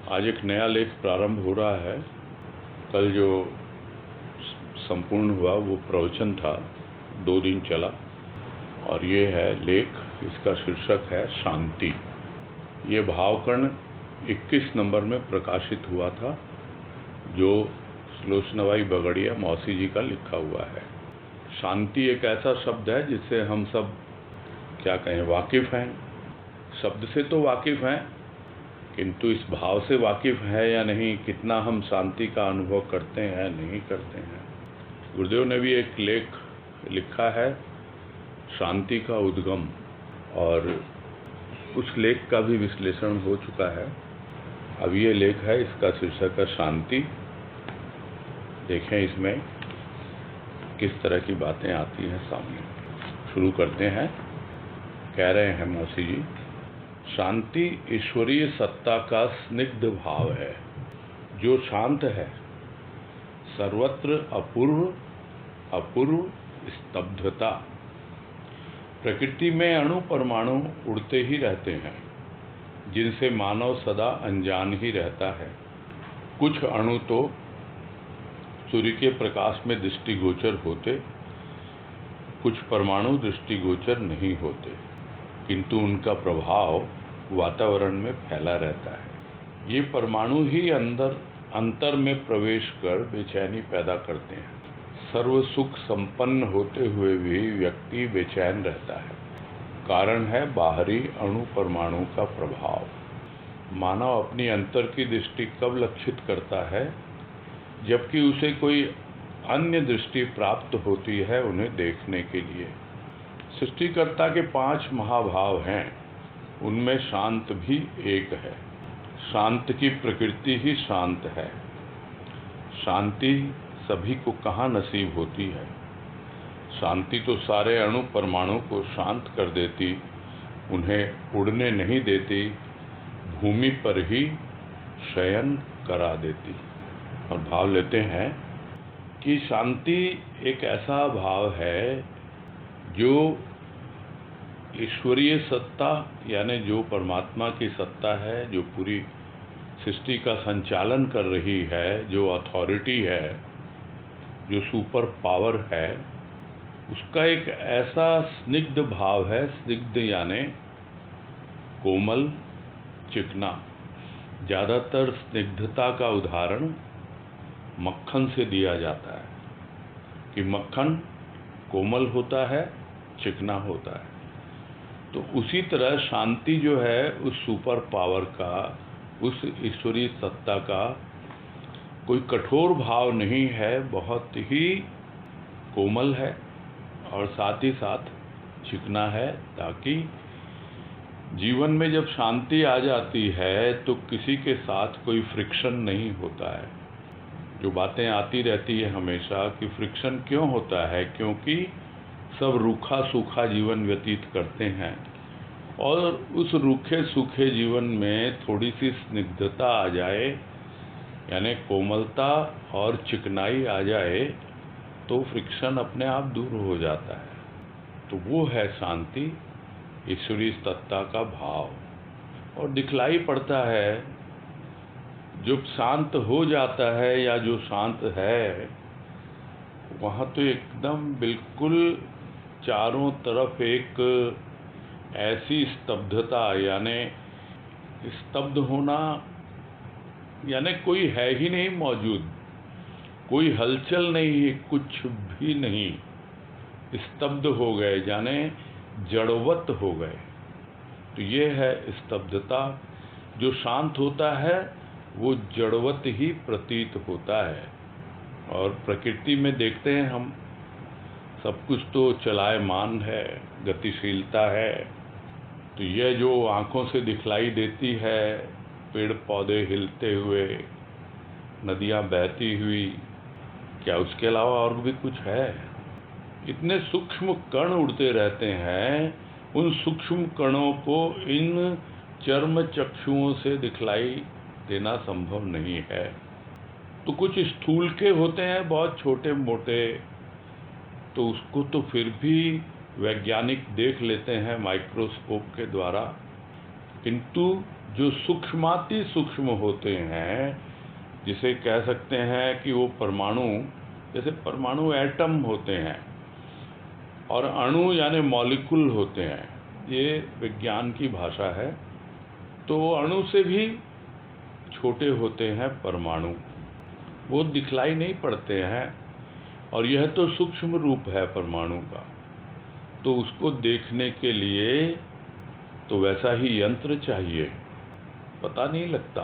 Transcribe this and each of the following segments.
आज एक नया लेख प्रारंभ हो रहा है। कल जो संपूर्ण हुआ वो प्रवचन था, 2 दिन चला, और ये है लेख। इसका शीर्षक है शांति। ये भावकर्ण 21 नंबर में प्रकाशित हुआ था, जो सुलोचनाबाई बगड़िया मौसी जी का लिखा हुआ है। शांति एक ऐसा शब्द है जिससे हम सब क्या कहें, वाकिफ़ हैं। शब्द से तो वाकिफ़ हैं, किंतु इस भाव से वाकिफ़ है या नहीं, कितना हम शांति का अनुभव करते हैं नहीं करते हैं। गुरुदेव ने भी एक लेख लिखा है, शांति का उद्गम, और उस लेख का भी विश्लेषण हो चुका है। अब ये लेख है, इसका शीर्षक है शांति। देखें इसमें किस तरह की बातें आती हैं सामने। शुरू करते हैं। कह रहे हैं मौसी जी, शांति ईश्वरीय सत्ता का स्निग्ध भाव है जो शांत है, सर्वत्र अपूर्व स्तब्धता। प्रकृति में अणु परमाणु उड़ते ही रहते हैं, जिनसे मानव सदा अनजान ही रहता है। कुछ अणु तो सूर्य के प्रकाश में दृष्टिगोचर होते, कुछ परमाणु दृष्टिगोचर नहीं होते, किंतु उनका प्रभाव वातावरण में फैला रहता है। ये परमाणु ही अंतर में प्रवेश कर बेचैनी पैदा करते हैं। सर्व सुख संपन्न होते हुए भी व्यक्ति बेचैन रहता है। कारण है बाहरी अणु परमाणु का प्रभाव। मानव अपनी अंतर की दृष्टि कब लक्षित करता है, जबकि उसे कोई अन्य दृष्टि प्राप्त होती है उन्हें देखने के लिए। सृष्टिकर्ता के 5 महाभाव हैं, उनमें शांत भी एक है। शांत की प्रकृति ही शांत है। शांति सभी को कहाँ नसीब होती है। शांति तो सारे अणु परमाणु को शांत कर देती, उन्हें उड़ने नहीं देती, भूमि पर ही शयन करा देती। और भाव लेते हैं कि शांति एक ऐसा भाव है जो ईश्वरीय सत्ता, यानी जो परमात्मा की सत्ता है, जो पूरी सृष्टि का संचालन कर रही है, जो अथॉरिटी है, जो सुपर पावर है, उसका एक ऐसा स्निग्ध भाव है। स्निग्ध यानी कोमल, चिकना। ज़्यादातर स्निग्धता का उदाहरण मक्खन से दिया जाता है कि मक्खन कोमल होता है, चिकना होता है। तो उसी तरह शांति जो है उस सुपर पावर का, उस ईश्वरीय सत्ता का कोई कठोर भाव नहीं है, बहुत ही कोमल है और साथ ही साथ चिकना है, ताकि जीवन में जब शांति आ जाती है तो किसी के साथ कोई फ्रिक्शन नहीं होता है। जो बातें आती रहती है हमेशा कि फ्रिक्शन क्यों होता है, क्योंकि सब रूखा सूखा जीवन व्यतीत करते हैं, और उस रूखे सूखे जीवन में थोड़ी सी स्निग्धता आ जाए, यानी कोमलता और चिकनाई आ जाए, तो फ्रिक्शन अपने आप दूर हो जाता है। तो वो है शांति, ईश्वरीय सत्ता का भाव। और दिखलाई पड़ता है, जो शांत हो जाता है या जो शांत है, वहाँ तो एकदम बिल्कुल चारों तरफ एक ऐसी स्तब्धता, यानी स्तब्ध होना, यानी कोई है ही नहीं मौजूद, कोई हलचल नहीं है, कुछ भी नहीं, स्तब्ध हो गए, यानी जड़वत हो गए। तो ये है स्तब्धता। जो शांत होता है वो जड़वत ही प्रतीत होता है। और प्रकृति में देखते हैं हम, सब कुछ तो चलायमान है, गतिशीलता है। तो यह जो आँखों से दिखलाई देती है, पेड़ पौधे हिलते हुए, नदियाँ बहती हुई, क्या उसके अलावा और भी कुछ है? इतने सूक्ष्म कण उड़ते रहते हैं, उन सूक्ष्म कणों को इन चर्म चक्षुओं से दिखलाई देना संभव नहीं है। तो कुछ स्थूल के होते हैं, बहुत छोटे मोटे, तो उसको तो फिर भी वैज्ञानिक देख लेते हैं माइक्रोस्कोप के द्वारा, किंतु जो सूक्ष्माति सूक्ष्म होते हैं, जिसे कह सकते हैं कि वो परमाणु, जैसे परमाणु एटम होते हैं और अणु यानी मॉलिक्यूल होते हैं, ये विज्ञान की भाषा है। तो अणु से भी छोटे होते हैं परमाणु, वो दिखलाई नहीं पड़ते हैं, और यह तो सूक्ष्म रूप है परमाणु का। तो उसको देखने के लिए तो वैसा ही यंत्र चाहिए। पता नहीं लगता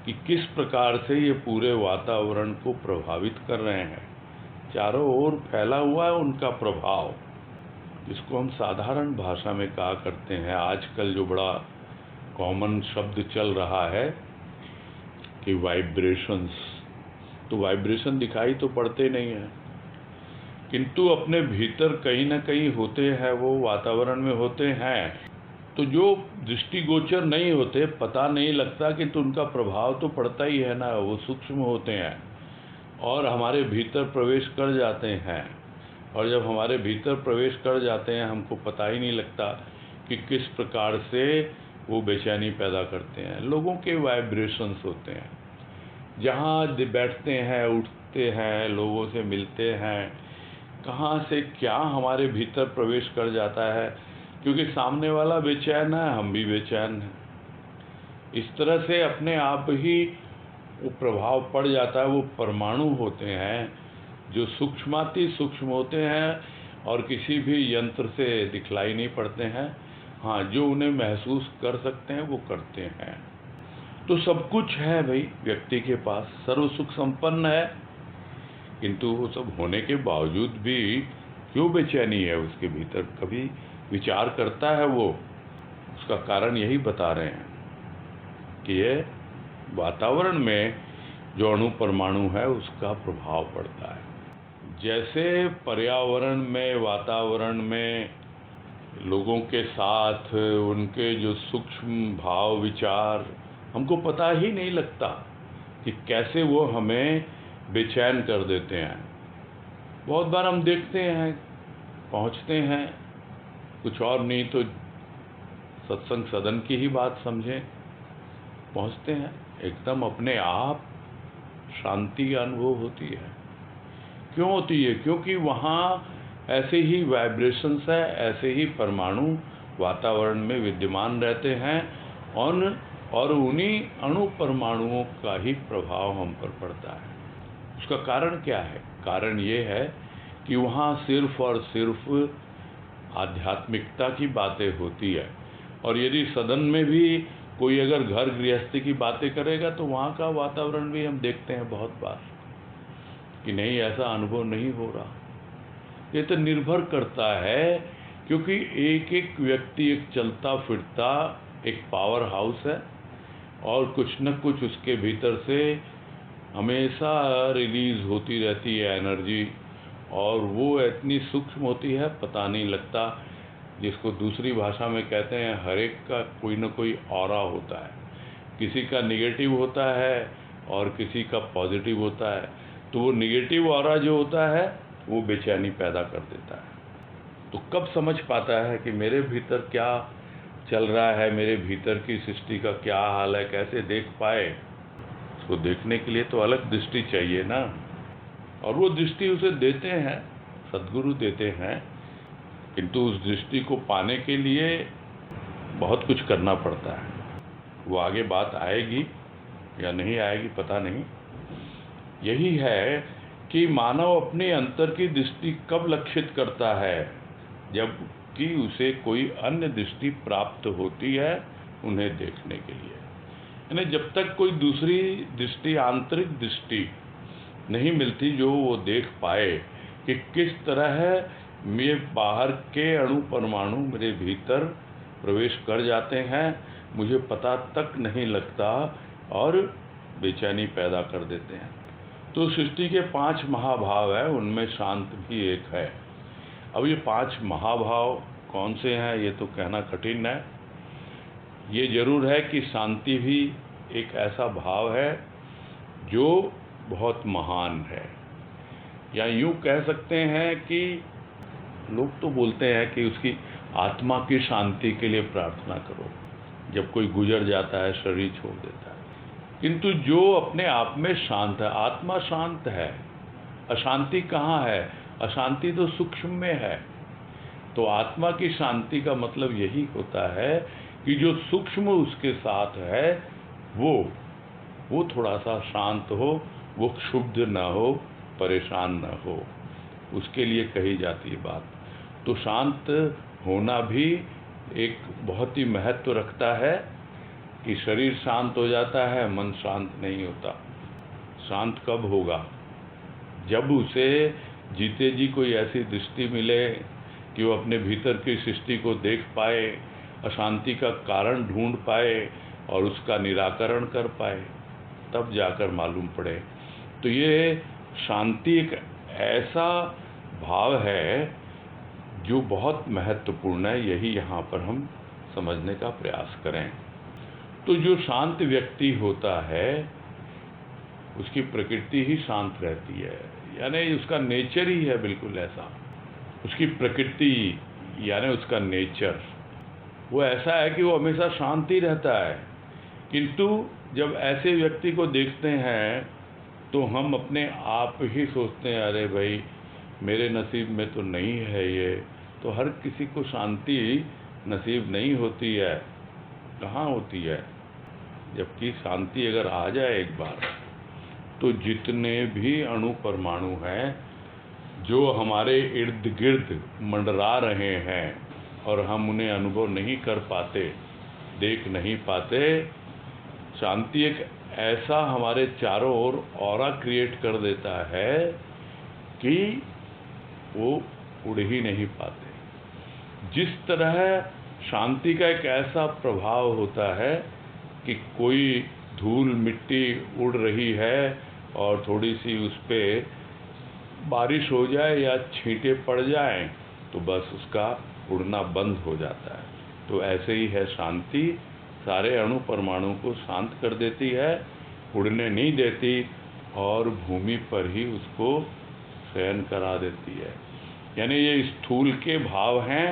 कि किस प्रकार से ये पूरे वातावरण को प्रभावित कर रहे हैं। चारों ओर फैला हुआ है उनका प्रभाव, जिसको हम साधारण भाषा में कहा करते हैं, आजकल जो बड़ा कॉमन शब्द चल रहा है कि वाइब्रेशंस। तो वाइब्रेशन दिखाई तो पड़ते नहीं हैं, किंतु अपने भीतर कहीं ना कहीं होते हैं, वो वातावरण में होते हैं। तो जो दृष्टिगोचर नहीं होते, पता नहीं लगता, किंतु उनका प्रभाव तो पड़ता ही है ना। वो सूक्ष्म होते हैं और हमारे भीतर प्रवेश कर जाते हैं, और जब हमारे भीतर प्रवेश कर जाते हैं, हमको पता ही नहीं लगता कि किस प्रकार से वो बेचैनी पैदा करते हैं। लोगों के वाइब्रेशंस होते हैं, जहाँ बैठते हैं, उठते हैं, लोगों से मिलते हैं, कहाँ से क्या हमारे भीतर प्रवेश कर जाता है, क्योंकि सामने वाला बेचैन है, हम भी बेचैन हैं। इस तरह से अपने आप ही वो प्रभाव पड़ जाता है। वो परमाणु होते हैं जो सूक्ष्माति सूक्ष्म होते हैं और किसी भी यंत्र से दिखलाई नहीं पड़ते हैं। हाँ, जो उन्हें महसूस कर सकते हैं वो करते हैं। तो सब कुछ है भाई व्यक्ति के पास, सर्व सुख संपन्न है, किंतु वो सब होने के बावजूद भी क्यों बेचैनी है उसके भीतर? कभी विचार करता है वो? उसका कारण यही बता रहे हैं कि ये वातावरण में जो अणु परमाणु है उसका प्रभाव पड़ता है। जैसे पर्यावरण में, वातावरण में लोगों के साथ उनके जो सूक्ष्म भाव विचार हमको पता ही नहीं लगता कि कैसे वो हमें बेचैन कर देते हैं। बहुत बार हम देखते हैं, पहुंचते हैं, कुछ और नहीं तो सत्संग सदन की ही बात समझें, पहुंचते हैं, एकदम अपने आप शांति का अनुभव होती है। क्यों होती है? क्योंकि वहाँ ऐसे ही वाइब्रेशंस है, ऐसे ही परमाणु वातावरण में विद्यमान रहते हैं, और उन्हीं अणु परमाणुओं का ही प्रभाव हम पर पड़ता है। उसका कारण क्या है? कारण ये है कि वहाँ सिर्फ और सिर्फ आध्यात्मिकता की बातें होती है। और यदि सदन में भी कोई अगर घर गृहस्थी की बातें करेगा तो वहाँ का वातावरण भी हम देखते हैं बहुत बार कि नहीं, ऐसा अनुभव नहीं हो रहा। ये तो निर्भर करता है, क्योंकि एक एक व्यक्ति एक चलता फिरता एक पावर हाउस है, और कुछ न कुछ उसके भीतर से हमेशा रिलीज होती रहती है एनर्जी, और वो इतनी सूक्ष्म होती है पता नहीं लगता। जिसको दूसरी भाषा में कहते हैं, हर एक का कोई न कोई ऑरा होता है, किसी का निगेटिव होता है और किसी का पॉजिटिव होता है। तो वो निगेटिव ऑरा जो होता है वो बेचैनी पैदा कर देता है। तो कब समझ पाता है कि मेरे भीतर क्या चल रहा है, मेरे भीतर की सृष्टि का क्या हाल है, कैसे देख पाए? उसको देखने के लिए तो अलग दृष्टि चाहिए ना, और वो दृष्टि उसे देते हैं, सद्गुरु देते हैं, किंतु उस दृष्टि को पाने के लिए बहुत कुछ करना पड़ता है। वो आगे बात आएगी या नहीं आएगी पता नहीं। यही है कि मानव अपने अंतर की दृष्टि कब लक्षित करता है? जबकि उसे कोई अन्य दृष्टि प्राप्त होती है उन्हें देखने के लिए। यानी जब तक कोई दूसरी दृष्टि, आंतरिक दृष्टि नहीं मिलती जो वो देख पाए कि किस तरह मेरे बाहर के अणु परमाणु मेरे भीतर प्रवेश कर जाते हैं, मुझे पता तक नहीं लगता और बेचैनी पैदा कर देते हैं। तो सृष्टि के 5 महाभाव है, उनमें शांत भी एक है। अब ये 5 महाभाव कौन से हैं ये तो कहना कठिन है। ये जरूर है कि शांति भी एक ऐसा भाव है जो बहुत महान है। या यूँ कह सकते हैं कि लोग तो बोलते हैं कि उसकी आत्मा की शांति के लिए प्रार्थना करो। जब कोई गुजर जाता है, शरीर छोड़ देता है। किंतु जो अपने आप में शांत है, आत्मा शांत है, अशांति कहाँ है? अशांति तो सूक्ष्म में है। तो आत्मा की शांति का मतलब यही होता है कि जो सूक्ष्म उसके साथ है वो थोड़ा सा शांत हो, वो क्षुब्ध न हो, परेशान न हो, उसके लिए कही जाती है बात। तो शांत होना भी एक बहुत ही महत्व रखता है कि शरीर शांत हो जाता है, मन शांत नहीं होता। शांत कब होगा? जब उसे जीते जी कोई ऐसी दृष्टि मिले कि वो अपने भीतर की सृष्टि को देख पाए, अशांति का कारण ढूंढ पाए और उसका निराकरण कर पाए, तब जाकर मालूम पड़े। तो ये शांति एक ऐसा भाव है जो बहुत महत्वपूर्ण है, यही यहाँ पर हम समझने का प्रयास करें। तो जो शांत व्यक्ति होता है उसकी प्रकृति ही शांत रहती है, यानी उसका नेचर ही है बिल्कुल ऐसा। उसकी प्रकृति यानी उसका नेचर वो ऐसा है कि वो हमेशा शांत ही रहता है। किंतु जब ऐसे व्यक्ति को देखते हैं तो हम अपने आप ही सोचते हैं, अरे भाई मेरे नसीब में तो नहीं है ये। तो हर किसी को शांति नसीब नहीं होती है, कहाँ होती है? जबकि शांति अगर आ जाए एक बार, तो जितने भी अणु परमाणु हैं जो हमारे इर्द गिर्द मंडरा रहे हैं और हम उन्हें अनुभव नहीं कर पाते, देख नहीं पाते, शांति एक ऐसा हमारे चारों ओर ऑरा क्रिएट कर देता है कि वो उड़ ही नहीं पाते। जिस तरह शांति का एक ऐसा प्रभाव होता है कि कोई धूल मिट्टी उड़ रही है और थोड़ी सी उस पर बारिश हो जाए या छींटे पड़ जाएं तो बस उसका उड़ना बंद हो जाता है। तो ऐसे ही है शांति, सारे अणु परमाणु को शांत कर देती है, उड़ने नहीं देती और भूमि पर ही उसको शयन करा देती है। यानी ये स्थूल के भाव हैं,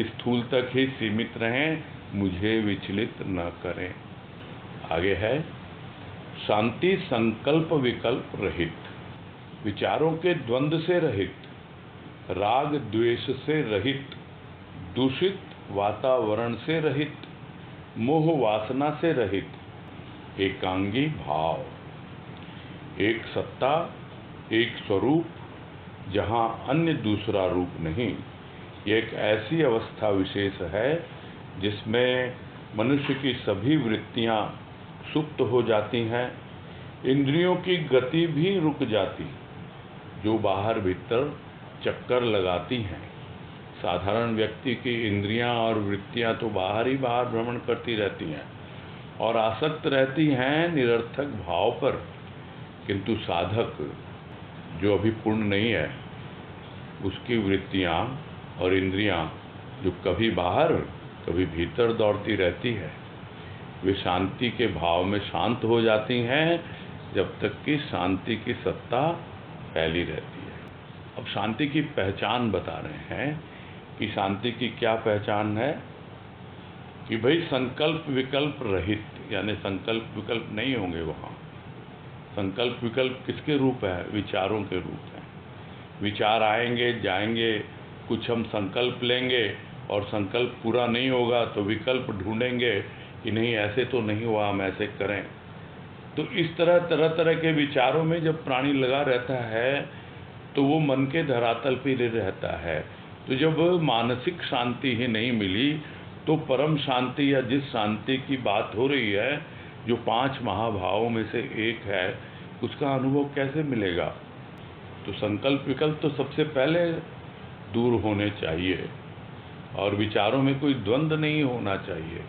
स्थूल तक ही सीमित रहें, मुझे विचलित न करें। आगे है शांति संकल्प विकल्प रहित, विचारों के द्वंद्व से रहित, राग द्वेष से रहित, दूषित वातावरण से रहित, मोह वासना से रहित, एकांगी भाव, एक सत्ता, एक स्वरूप, जहाँ अन्य दूसरा रूप नहीं। ये एक ऐसी अवस्था विशेष है जिसमें मनुष्य की सभी वृत्तियाँ सुप्त हो जाती हैं, इंद्रियों की गति भी रुक जाती, जो बाहर भीतर चक्कर लगाती हैं। साधारण व्यक्ति की इंद्रियां और वृत्तियां तो बाहर ही बाहर भ्रमण करती रहती हैं और आसक्त रहती हैं निरर्थक भाव पर। किंतु साधक जो अभी पूर्ण नहीं है, उसकी वृत्तियां और इंद्रियां जो कभी बाहर कभी भीतर दौड़ती रहती है, वे शांति के भाव में शांत हो जाती हैं जब तक कि शांति की सत्ता फैली रहती है। अब शांति की पहचान बता रहे हैं कि शांति की क्या पहचान है कि भाई संकल्प विकल्प रहित, यानी संकल्प विकल्प नहीं होंगे वहाँ। संकल्प विकल्प किसके रूप है? विचारों के रूप हैं। विचार आएंगे जाएंगे, कुछ हम संकल्प लेंगे और संकल्प पूरा नहीं होगा तो विकल्प ढूंढेंगे कि नहीं ऐसे तो नहीं हुआ, हम ऐसे करें। तो इस तरह तरह तरह के विचारों में जब प्राणी लगा रहता है तो वो मन के धरातल पर रहता है। तो जब मानसिक शांति ही नहीं मिली तो परम शांति या जिस शांति की बात हो रही है, जो 5 महाभावों में से एक है, उसका अनुभव कैसे मिलेगा? तो संकल्प विकल्प तो सबसे पहले दूर होने चाहिए और विचारों में कोई द्वंद्व नहीं होना चाहिए,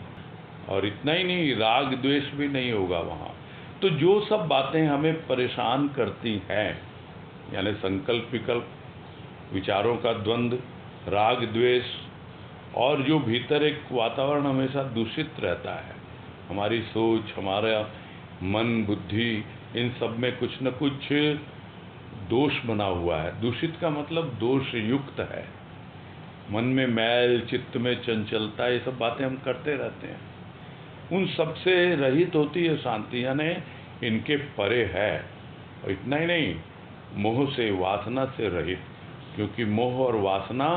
और इतना ही नहीं, राग द्वेष भी नहीं होगा वहाँ। तो जो सब बातें हमें परेशान करती हैं, यानी संकल्प विकल्प, विचारों का द्वंद्व, राग द्वेष, और जो भीतर एक वातावरण हमेशा दूषित रहता है, हमारी सोच, हमारा मन, बुद्धि, इन सब में कुछ न कुछ दोष बना हुआ है। दूषित का मतलब दोष युक्त है। मन में मैल, चित्त में चंचलता, ये सब बातें हम करते रहते हैं। उन सब से रहित होती है शांति, यानी इनके परे है। और इतना ही नहीं, मोह से, वासना से रहित, क्योंकि मोह और वासना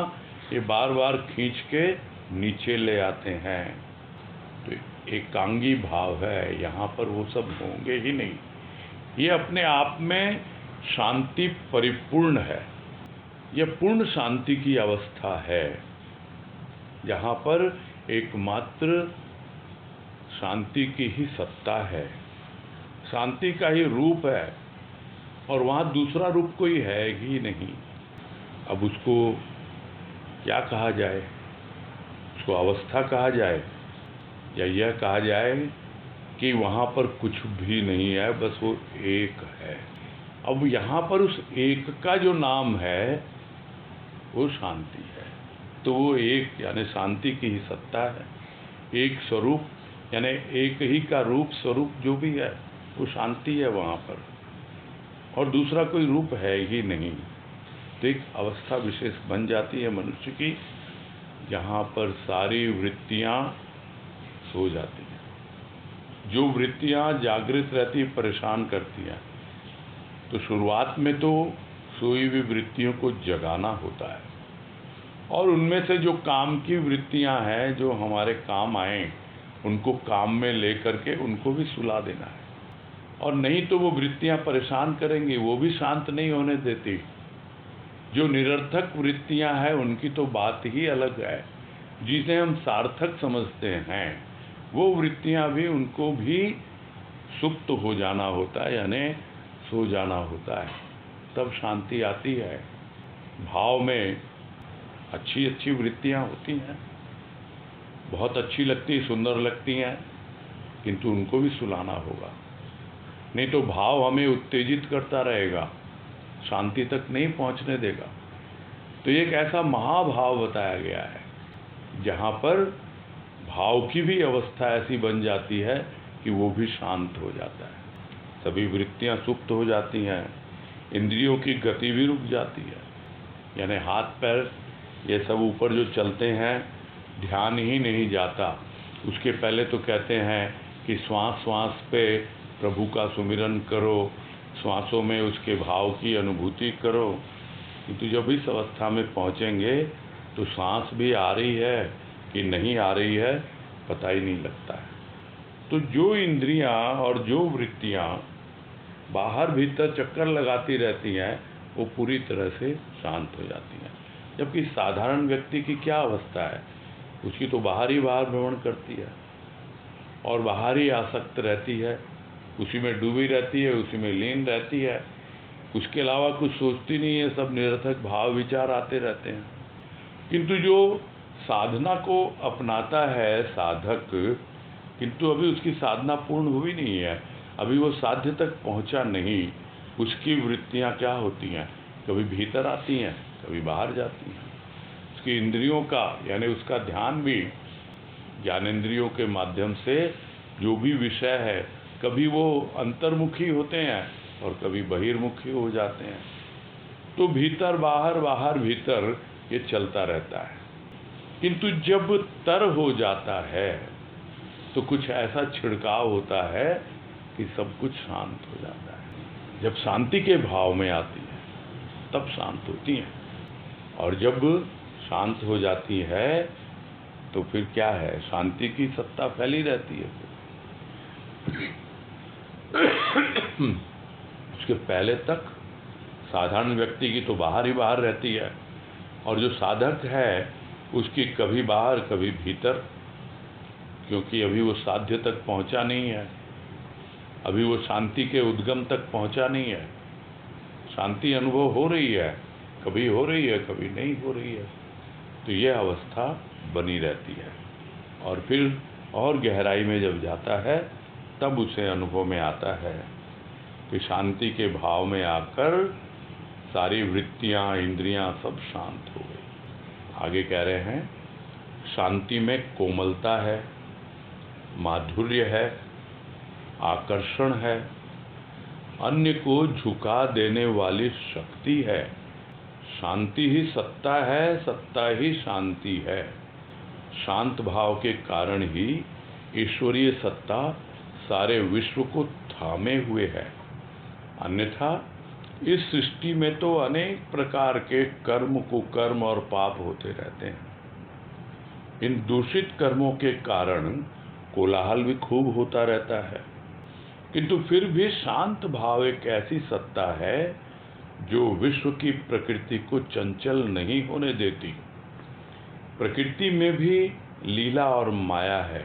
ये बार बार खींच के नीचे ले आते हैं। तो एकांगी भाव है, यहाँ पर वो सब होंगे ही नहीं। ये अपने आप में शांति परिपूर्ण है, यह पूर्ण शांति की अवस्था है, जहाँ पर एकमात्र शांति की ही सत्ता है, शांति का ही रूप है, और वहाँ दूसरा रूप कोई है ही नहीं। अब उसको क्या कहा जाए? उसको अवस्था कहा जाए, या यह कहा जाए कि वहाँ पर कुछ भी नहीं है, बस वो एक है। अब यहाँ पर उस एक का जो नाम है वो शांति है। तो वो एक यानी शांति की ही सत्ता है, एक स्वरूप यानी एक ही का रूप स्वरूप जो भी है वो शांति है वहाँ पर, और दूसरा कोई रूप है ही नहीं। तो एक अवस्था विशेष बन जाती है मनुष्य की, जहाँ पर सारी वृत्तियाँ सो जाती हैं। जो वृत्तियाँ जागृत रहती परेशान करती हैं, तो शुरुआत में तो सोई हुई वृत्तियों को जगाना होता है, और उनमें से जो काम की वृत्तियाँ हैं, जो हमारे काम आए, उनको काम में ले करके उनको भी सुला देना है। और नहीं तो वो वृत्तियाँ परेशान करेंगी, वो भी शांत नहीं होने देती। जो निरर्थक वृत्तियाँ हैं उनकी तो बात ही अलग है, जिसे हम सार्थक समझते हैं, वो वृत्तियाँ भी, उनको भी सुप्त हो जाना होता है, यानी सो जाना होता है, तब शांति आती है। भाव में अच्छी अच्छी वृत्तियाँ होती हैं, बहुत अच्छी लगती, सुंदर लगती हैं, किंतु उनको भी सुलाना होगा, नहीं तो भाव हमें उत्तेजित करता रहेगा, शांति तक नहीं पहुंचने देगा। तो एक ऐसा महाभाव बताया गया है, जहाँ पर भाव की भी अवस्था ऐसी बन जाती है कि वो भी शांत हो जाता है, सभी वृत्तियाँ सुप्त हो जाती हैं, इंद्रियों की गति भी रुक जाती है, यानी हाथ पैर ये सब ऊपर जो चलते हैं, ध्यान ही नहीं जाता। उसके पहले तो कहते हैं कि श्वास श्वास पे प्रभु का सुमिरन करो, श्वासों में उसके भाव की अनुभूति करो, किंतु जब इस अवस्था में पहुँचेंगे तो सांस भी आ रही है कि नहीं आ रही है पता ही नहीं लगता है। तो जो इंद्रियां और जो वृत्तियां बाहर भीतर चक्कर लगाती रहती हैं, वो पूरी तरह से शांत हो जाती हैं। जबकि साधारण व्यक्ति की क्या अवस्था है, उसकी तो बाहर ही बाहर भ्रमण करती है, और बाहर ही आसक्त रहती है, उसी में डूबी रहती है, उसी में लीन रहती है, उसके अलावा कुछ सोचती नहीं है, सब निरर्थक भाव विचार आते रहते हैं। किंतु जो साधना को अपनाता है साधक, किंतु अभी उसकी साधना पूर्ण हुई नहीं है, अभी वो साध्य तक पहुंचा नहीं, उसकी वृत्तियां क्या होती हैं, कभी भीतर आती हैं, कभी बाहर जाती हैं। उसकी इंद्रियों का यानी उसका ध्यान भी ज्ञानेंद्रियों के माध्यम से जो भी विषय है, कभी वो अंतर्मुखी होते हैं और कभी बहिर्मुखी हो जाते हैं। तो भीतर बाहर बाहर भीतर ये चलता रहता है। किंतु जब तर हो जाता है तो कुछ ऐसा छिड़काव होता है कि सब कुछ शांत हो जाता है। जब शांति के भाव में आती है तब शांत होती हैं, और जब शांत हो जाती है तो फिर क्या है, शांति की सत्ता फैली रहती है। उसके पहले तक साधारण व्यक्ति की तो बाहर ही बाहर रहती है, और जो साधक है उसकी कभी बाहर कभी भीतर, क्योंकि अभी वो साध्य तक पहुंचा नहीं है, अभी वो शांति के उद्गम तक पहुंचा नहीं है। शांति अनुभव हो रही है, कभी हो रही है कभी नहीं हो रही है, तो ये अवस्था बनी रहती है। और फिर और गहराई में जब जाता है तब उसे अनुभव में आता है कि शांति के भाव में आकर सारी वृत्तियाँ इंद्रियाँ सब शांत हो गई। आगे कह रहे हैं, शांति में कोमलता है, माधुर्य है, आकर्षण है, अन्य को झुका देने वाली शक्ति है। शांति ही सत्ता है, सत्ता ही शांति है। शांत भाव के कारण ही ईश्वरीय सत्ता सारे विश्व को थामे हुए है। अन्यथा इस सृष्टि में तो अनेक प्रकार के कर्म, कुकर्म और पाप होते रहते हैं। इन दूषित कर्मों के कारण कोलाहल भी खूब होता रहता है, किंतु फिर भी शांत भाव एक ऐसी सत्ता है जो विश्व की प्रकृति को चंचल नहीं होने देती। प्रकृति में भी लीला और माया है,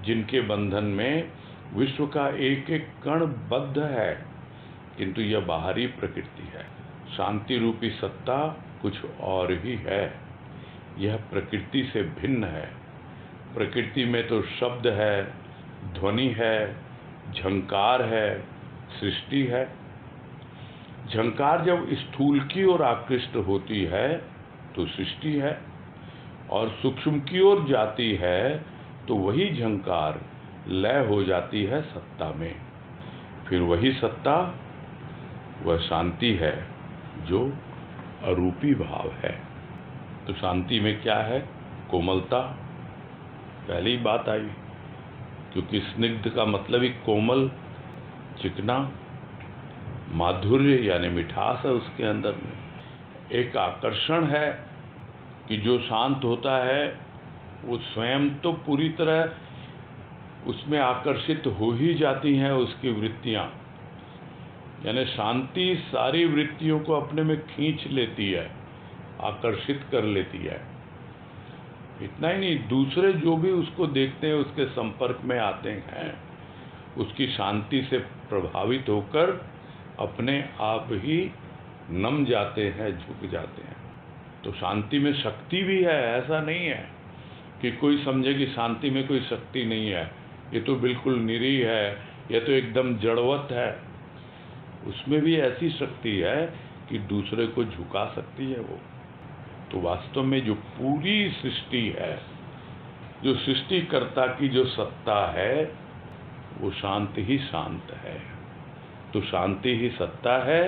जिनके बंधन में विश्व का एक एक कण बद्ध है, किंतु यह बाहरी प्रकृति है। शांति रूपी सत्ता कुछ और ही है। यह प्रकृति से भिन्न है। प्रकृति में तो शब्द है, ध्वनि है, झंकार है, सृष्टि है। झंकार जब स्थूल की ओर आकृष्ट होती है तो सृष्टि है, और सूक्ष्म की ओर जाती है तो वही झंकार लय हो जाती है सत्ता में। फिर वही सत्ता, वह शांति है जो अरूपी भाव है। तो शांति में क्या है? कोमलता। पहली बात आई, क्योंकि स्निग्ध का मतलब ही कोमल, चिकना, माधुर्य यानी मिठास है उसके अंदर में। एक आकर्षण है कि जो शांत होता है वो स्वयं तो पूरी तरह उसमें आकर्षित हो ही जाती हैं उसकी वृत्तियां, यानी शांति सारी वृत्तियों को अपने में खींच लेती है, आकर्षित कर लेती है। इतना ही नहीं, दूसरे जो भी उसको देखते हैं, उसके संपर्क में आते हैं, उसकी शांति से प्रभावित होकर अपने आप ही नम जाते हैं, झुक जाते हैं। तो शांति में शक्ति भी है। ऐसा नहीं है कि कोई समझे कि शांति में कोई शक्ति नहीं है, ये तो बिल्कुल निरीह है, ये तो एकदम जड़वत है। उसमें भी ऐसी शक्ति है कि दूसरे को झुका सकती है वो। तो वास्तव में जो पूरी सृष्टि है, जो सृष्टिकर्ता की जो सत्ता है, वो शांत ही शांत है। तो शांति ही सत्ता है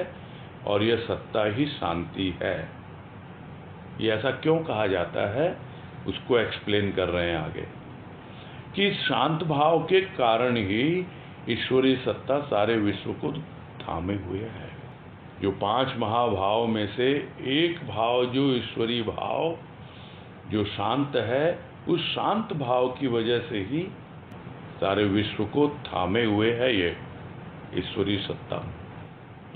और यह सत्ता ही शांति है। ये ऐसा क्यों कहा जाता है, उसको एक्सप्लेन कर रहे हैं आगे, कि शांत भाव के कारण ही ईश्वरीय सत्ता सारे विश्व को थामे हुए है। जो 5 महाभाव में से एक भाव, जो ईश्वरीय भाव, जो शांत है, उस शांत भाव की वजह से ही सारे विश्व को थामे हुए है ये ईश्वरीय सत्ता।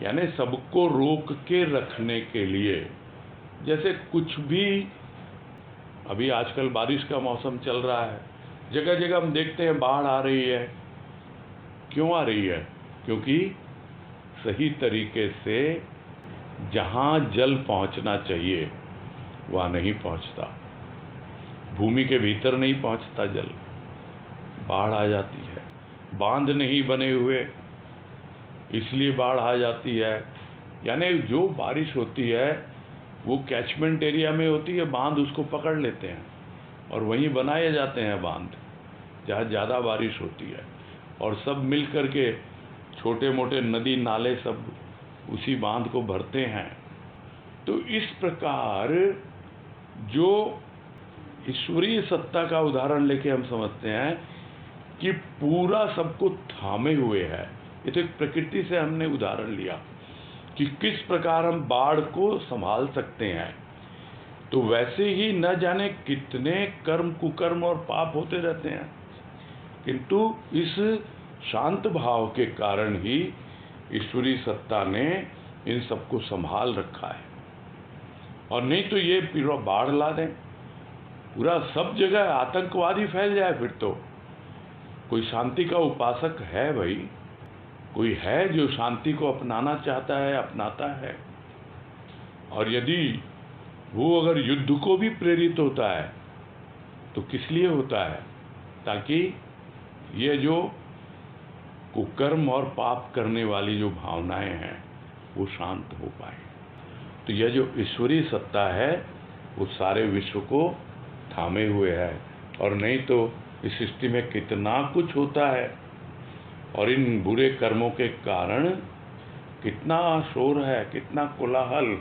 यानी सबको रोक के रखने के लिए, जैसे कुछ भी, अभी आजकल बारिश का मौसम चल रहा है, जगह जगह हम देखते हैं बाढ़ आ रही है। क्यों आ रही है? क्योंकि सही तरीके से जहां जल पहुंचना चाहिए वहां नहीं पहुंचता, भूमि के भीतर नहीं पहुंचता जल, बाढ़ आ जाती है। बांध नहीं बने हुए, इसलिए बाढ़ आ जाती है। यानी जो बारिश होती है वो कैचमेंट एरिया में होती है, बांध उसको पकड़ लेते हैं और वहीं बनाए जाते हैं बांध जहाँ ज़्यादा बारिश होती है, और सब मिल कर के छोटे मोटे नदी नाले सब उसी बांध को भरते हैं। तो इस प्रकार जो ईश्वरीय सत्ता का उदाहरण लेके हम समझते हैं कि पूरा सबको थामे हुए है। ये तो एक प्रकृति से हमने उदाहरण लिया कि किस प्रकार हम बाढ़ को संभाल सकते हैं। तो वैसे ही न जाने कितने कर्म, कुकर्म और पाप होते रहते हैं, किंतु इस शांत भाव के कारण ही ईश्वरीय सत्ता ने इन सबको संभाल रखा है। और नहीं तो ये पूरा बाढ़ ला दें, पूरा सब जगह आतंकवादी फैल जाए, फिर तो कोई शांति का उपासक है भाई, कोई है जो शांति को अपनाना चाहता है, अपनाता है। और यदि वो अगर युद्ध को भी प्रेरित होता है तो किस लिए होता है? ताकि ये जो कुकर्म और पाप करने वाली जो भावनाएं हैं वो शांत हो पाए। तो यह जो ईश्वरीय सत्ता है वो सारे विश्व को थामे हुए है। और नहीं तो इस सृष्टि में कितना कुछ होता है, और इन बुरे कर्मों के कारण कितना शोर है, कितना कोलाहल,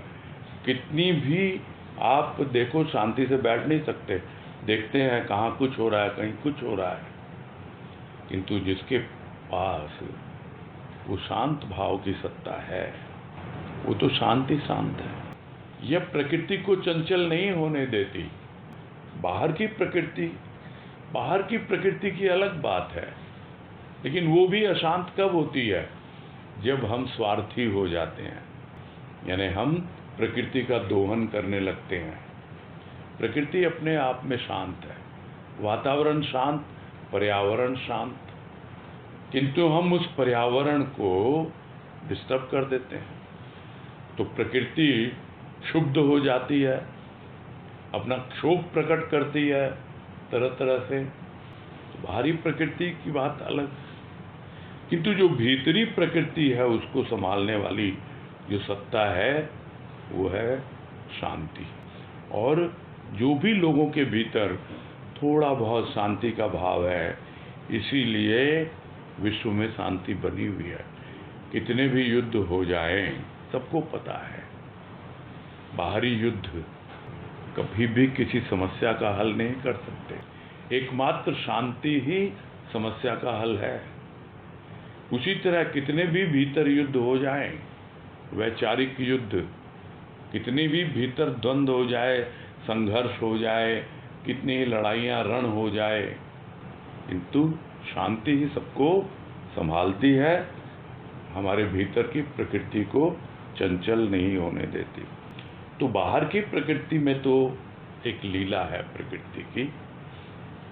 कितनी भी आप देखो शांति से बैठ नहीं सकते, देखते हैं कहाँ कुछ हो रहा है, कहीं कुछ हो रहा है। किंतु जिसके पास वो शांत भाव की सत्ता है, वो तो शांत ही शांत है। यह प्रकृति को चंचल नहीं होने देती। बाहर की प्रकृति की अलग बात है, लेकिन वो भी अशांत कब होती है? जब हम स्वार्थी हो जाते हैं, यानी हम प्रकृति का दोहन करने लगते हैं। प्रकृति अपने आप में शांत है, वातावरण शांत, पर्यावरण शांत, किंतु हम उस पर्यावरण को डिस्टर्ब कर देते हैं, तो प्रकृति क्षुब्ध हो जाती है, अपना क्षोभ प्रकट करती है तरह तरह से। तो बाहरी प्रकृति की बात अलग, किंतु जो भीतरी प्रकृति है उसको संभालने वाली जो सत्ता है वो है शांति। और जो भी लोगों के भीतर थोड़ा बहुत शांति का भाव है, इसीलिए विश्व में शांति बनी हुई है। कितने भी युद्ध हो जाएं, सबको पता है बाहरी युद्ध कभी भी किसी समस्या का हल नहीं कर सकते। एकमात्र शांति ही समस्या का हल है। उसी तरह कितने भी भीतर युद्ध हो जाएं, वैचारिक युद्ध, कितनी भी भीतर द्वंद्व हो जाए, संघर्ष हो जाए, कितनी ही लड़ाइयाँ रण हो जाए, किंतु शांति ही सबको संभालती है, हमारे भीतर की प्रकृति को चंचल नहीं होने देती। तो बाहर की प्रकृति में तो एक लीला है प्रकृति की,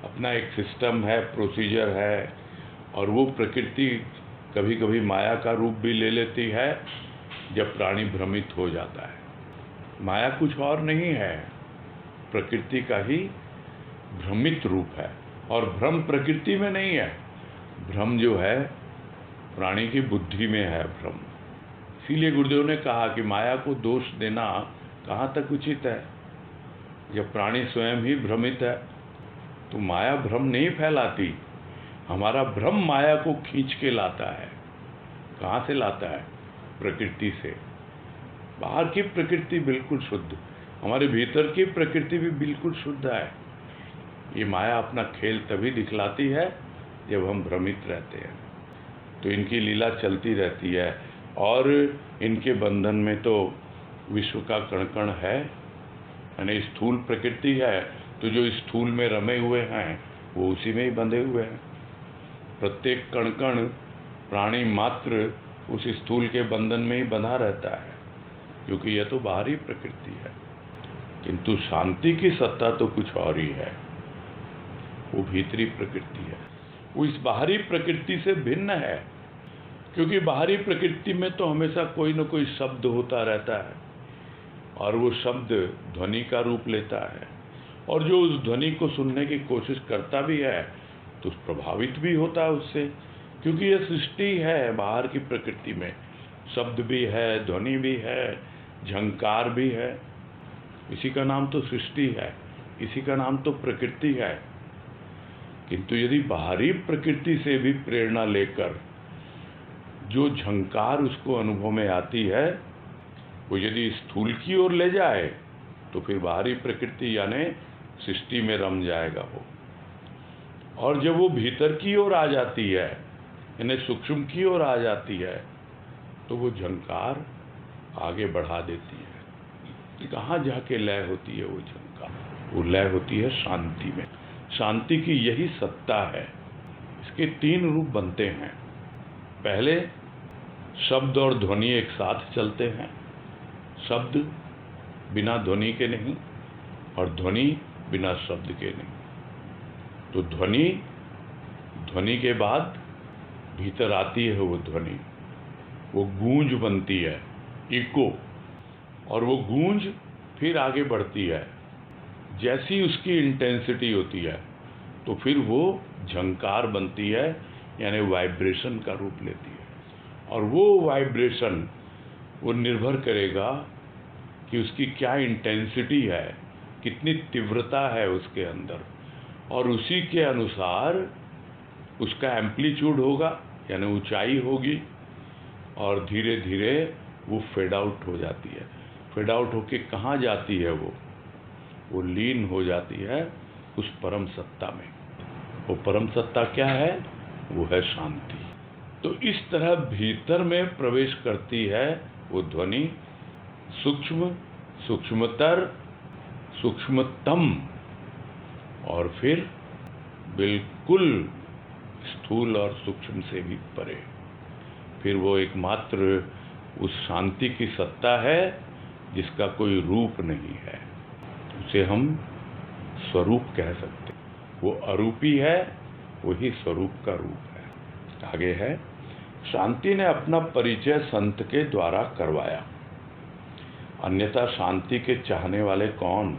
अपना एक सिस्टम है, प्रोसीजर है, और वो प्रकृति कभी कभी माया का रूप भी ले लेती है जब प्राणी भ्रमित हो जाता है। माया कुछ और नहीं है, प्रकृति का ही भ्रमित रूप है, और भ्रम प्रकृति में नहीं है, भ्रम जो है प्राणी की बुद्धि में है भ्रम। इसीलिए गुरुदेव ने कहा कि माया को दोष देना कहाँ तक उचित है, जब प्राणी स्वयं ही भ्रमित है। तो माया भ्रम नहीं फैलाती, हमारा भ्रम माया को खींच के लाता है। कहाँ से लाता है? प्रकृति से। बाहर की प्रकृति बिल्कुल शुद्ध, हमारे भीतर की प्रकृति भी बिल्कुल शुद्ध है। ये माया अपना खेल तभी दिखलाती है जब हम भ्रमित रहते हैं। तो इनकी लीला चलती रहती है, और इनके बंधन में तो विश्व का कण कण है, यानी स्थूल प्रकृति है, तो जो स्थूल में रमे हुए हैं वो उसी में ही बंधे हुए हैं। प्रत्येक कण कण प्राणी मात्र उस स्थूल के बंधन में ही बंधा रहता है, क्योंकि यह तो बाहरी प्रकृति है। किंतु शांति की सत्ता तो कुछ और ही है, वो भीतरी प्रकृति है, वो इस बाहरी प्रकृति से भिन्न है। क्योंकि बाहरी प्रकृति में तो हमेशा कोई न कोई शब्द होता रहता है, और वो शब्द ध्वनि का रूप लेता है, और जो उस ध्वनि को सुनने की कोशिश करता भी है तो प्रभावित भी होता है उससे, क्योंकि यह सृष्टि है। बाहर की प्रकृति में शब्द भी है, ध्वनि भी है, झंकार भी है। इसी का नाम तो सृष्टि है, इसी का नाम तो प्रकृति है। किंतु यदि बाहरी प्रकृति से भी प्रेरणा लेकर जो झंकार उसको अनुभव में आती है, वो यदि स्थूल की ओर ले जाए तो फिर बाहरी प्रकृति यानी सृष्टि में रम जाएगा वो। और जब वो भीतर की ओर आ जाती है, यानी सूक्ष्म की ओर आ जाती है, तो वो झंकार आगे बढ़ा देती है। कहाँ जाके लय होती है वो झंकार? वो लय होती है शांति में। शांति की यही सत्ता है। इसके 3 रूप बनते हैं। पहले शब्द और ध्वनि एक साथ चलते हैं, शब्द बिना ध्वनि के नहीं और ध्वनि बिना शब्द के नहीं। तो ध्वनि के बाद भीतर आती है वो ध्वनि, वो गूंज बनती है, इको, और वो गूंज फिर आगे बढ़ती है। जैसी उसकी इंटेंसिटी होती है तो फिर वो झंकार बनती है, यानी वाइब्रेशन का रूप लेती है। और वो वाइब्रेशन वो निर्भर करेगा कि उसकी क्या इंटेंसिटी है, कितनी तीव्रता है उसके अंदर, और उसी के अनुसार उसका एम्पलीट्यूड होगा, यानी ऊंचाई होगी, और धीरे धीरे वो फेड आउट हो जाती है। फेड आउट होके कहाँ जाती है वो लीन हो जाती है उस परम सत्ता में। वो परम सत्ता क्या है? वो है शांति। तो इस तरह भीतर में प्रवेश करती है वो ध्वनि, सूक्ष्म, सूक्ष्मतर, सूक्ष्मतम, और फिर बिल्कुल स्थूल और सूक्ष्म से भी परे। फिर वो एकमात्र उस शांति की सत्ता है जिसका कोई रूप नहीं है। उसे हम स्वरूप कह सकते हैं। वो अरूपी है, वही स्वरूप का रूप है। आगे है, शांति ने अपना परिचय संत के द्वारा करवाया, अन्यथा शांति के चाहने वाले कौन?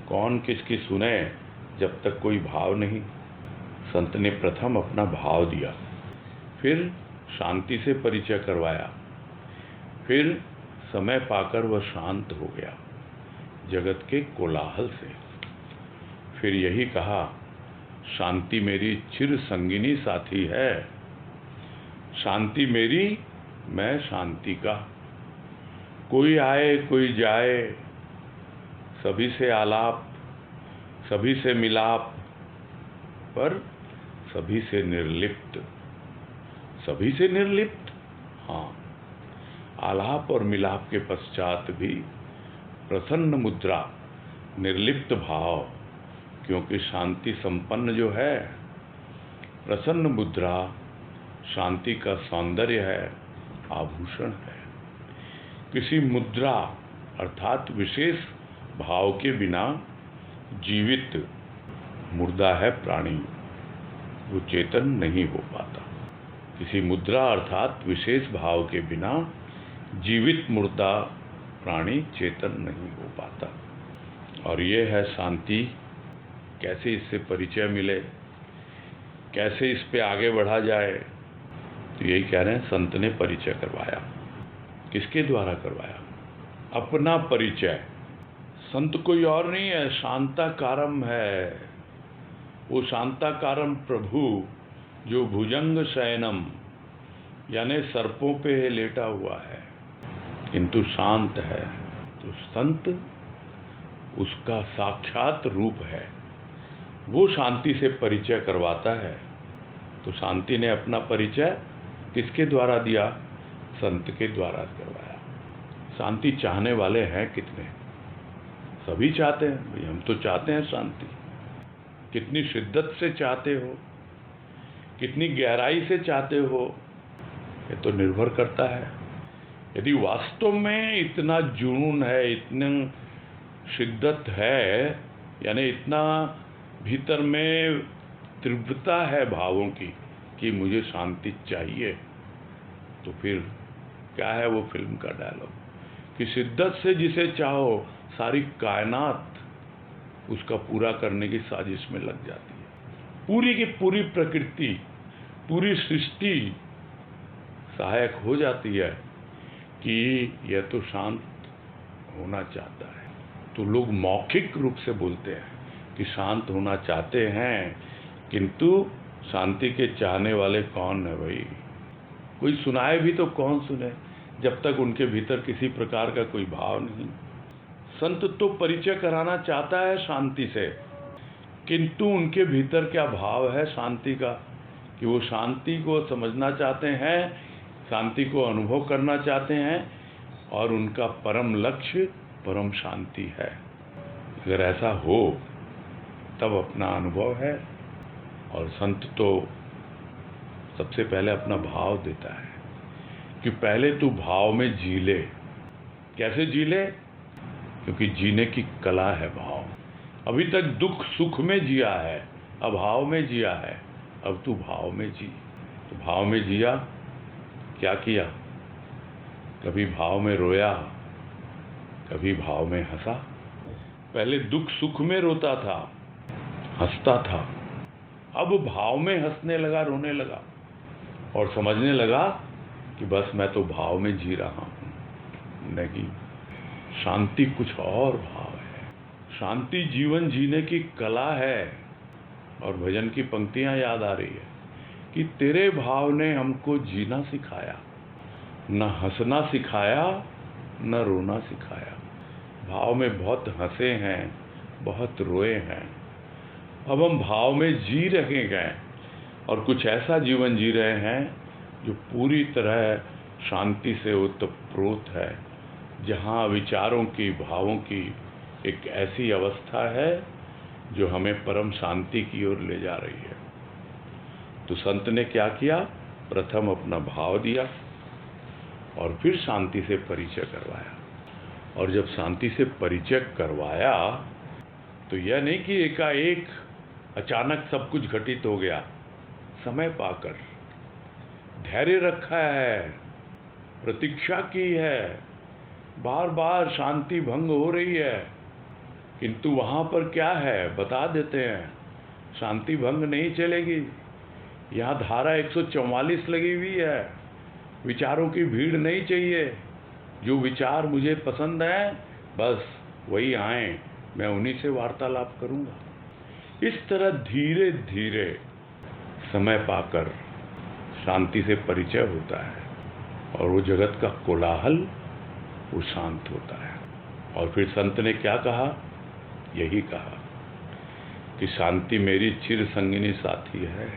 कौन किसकी सुने जब तक कोई भाव नहीं। संत ने प्रथम अपना भाव दिया, फिर शांति से परिचय करवाया, फिर समय पाकर वह शांत हो गया जगत के कोलाहल से। फिर यही कहा, शांति मेरी चिर संगिनी साथी है, शांति मेरी, मैं शांति का। कोई आए कोई जाए, सभी से आलाप, सभी से मिलाप, पर सभी से निर्लिप्त। सभी से निर्लिप्त, हाँ। आलाप और मिलाप के पश्चात भी प्रसन्न मुद्रा, निर्लिप्त भाव, क्योंकि शांति संपन्न जो है, प्रसन्न मुद्रा शांति का सौंदर्य है, आभूषण है। किसी मुद्रा अर्थात विशेष भाव के बिना जीवित मुर्दा है प्राणी, वो चेतन नहीं हो पाता। किसी मुद्रा अर्थात विशेष भाव के बिना जीवित मुर्दा प्राणी चेतन नहीं हो पाता। और ये है शांति। कैसे इससे परिचय मिले, कैसे इस पे आगे बढ़ा जाए, तो यही कह रहे हैं, संत ने परिचय करवाया। किसके द्वारा करवाया? अपना परिचय। संत कोई और नहीं है, शांताकारम है। वो शांताकारम प्रभु जो भुजंग शयनम यानी सर्पों पे लेटा हुआ है किंतु शांत है। तो संत उसका साक्षात रूप है, वो शांति से परिचय करवाता है। तो शांति ने अपना परिचय किसके द्वारा दिया? संत के द्वारा करवाया। शांति चाहने वाले हैं कितने? सभी चाहते हैं भाई, हम तो चाहते हैं शांति। कितनी शिद्दत से चाहते हो, कितनी गहराई से चाहते हो, ये तो निर्भर करता है। यदि वास्तव में इतना जुनून है, इतनी शिद्दत है, यानी इतना भीतर में तीव्रता है भावों की कि मुझे शांति चाहिए, तो फिर क्या है वो फिल्म का डायलॉग कि शिद्दत से जिसे चाहो सारी कायनात उसका पूरा करने की साजिश में लग जाती है। पूरी की पूरी प्रकृति, पूरी सृष्टि सहायक हो जाती है कि यह तो शांत होना चाहता है। तो लोग मौखिक रूप से बोलते हैं कि शांत होना चाहते हैं, किंतु शांति के चाहने वाले कौन है भाई? कोई सुनाए भी तो कौन सुने जब तक उनके भीतर किसी प्रकार का कोई भाव नहीं। संत तो परिचय कराना चाहता है शांति से, किंतु उनके भीतर क्या भाव है शांति का, कि वो शांति को समझना चाहते हैं, शांति को अनुभव करना चाहते हैं, और उनका परम लक्ष्य परम शांति है। अगर ऐसा हो तब अपना अनुभव है। और संत तो सबसे पहले अपना भाव देता है कि पहले तू भाव में जी ले। कैसे जी ले? क्योंकि जीने की कला है भाव। अभी तक दुख सुख में जिया है, अभाव में जिया है, अब तू भाव में जी। तो भाव में जिया, क्या किया? कभी भाव में रोया, कभी भाव में हंसा। पहले दुख सुख में रोता था, हंसता था, अब भाव में हंसने लगा, रोने लगा, और समझने लगा कि बस मैं तो भाव में जी रहा हूं। नहीं, शांति कुछ और भाव है। शांति जीवन जीने की कला है। और भजन की पंक्तियां याद आ रही है कि तेरे भाव ने हमको जीना सिखाया, न हंसना सिखाया, न रोना सिखाया। भाव में बहुत हंसे हैं, बहुत रोए हैं, अब हम भाव में जी रहे हैं, और कुछ ऐसा जीवन जी रहे हैं जो पूरी तरह शांति से ओतप्रोत है, जहाँ विचारों की, भावों की एक ऐसी अवस्था है जो हमें परम शांति की ओर ले जा रही है। तो संत ने क्या किया? प्रथम अपना भाव दिया और फिर शांति से परिचय करवाया। और जब शांति से परिचय करवाया तो यह नहीं कि एकाएक अचानक सब कुछ घटित हो गया। समय पाकर धैर्य रखा है, प्रतीक्षा की है, बार बार शांति भंग हो रही है, किंतु वहाँ पर क्या है बता देते हैं, शांति भंग नहीं चलेगी। यहाँ धारा 144 लगी हुई है, विचारों की भीड़ नहीं चाहिए। जो विचार मुझे पसंद हैं बस वही आए, मैं उन्हीं से वार्तालाप करूँगा। इस तरह धीरे धीरे समय पाकर शांति से परिचय होता है और वो जगत का कोलाहल वो शांत होता है। और फिर संत ने क्या कहा? यही कहा कि शांति मेरी चिर संगिनी साथी है।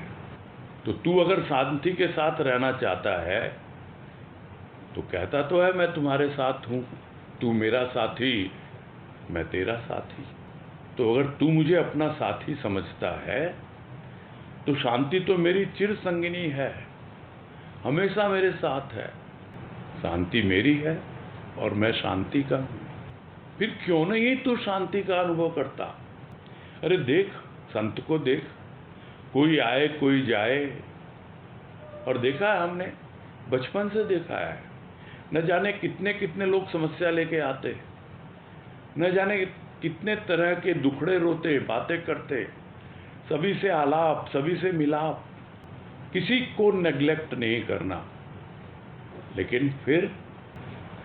तो तू अगर शांति के साथ रहना चाहता है तो कहता तो है मैं तुम्हारे साथ हूँ, तू मेरा साथी, मैं तेरा साथी। तो अगर तू मुझे अपना साथी समझता है तो शांति तो मेरी चिर संगिनी है, हमेशा मेरे साथ है। शांति मेरी है और मैं शांति का हूँ। फिर क्यों नहीं तू शांति का अनुभव करता? अरे देख, संत को देख, कोई आए कोई जाए। और देखा है हमने, बचपन से देखा है, न जाने कितने कितने लोग समस्या लेके आते, न जाने कितने तरह के दुखड़े रोते, बातें करते, सभी से आलाप, सभी से मिलाप, किसी को नेग्लेक्ट नहीं करना, लेकिन फिर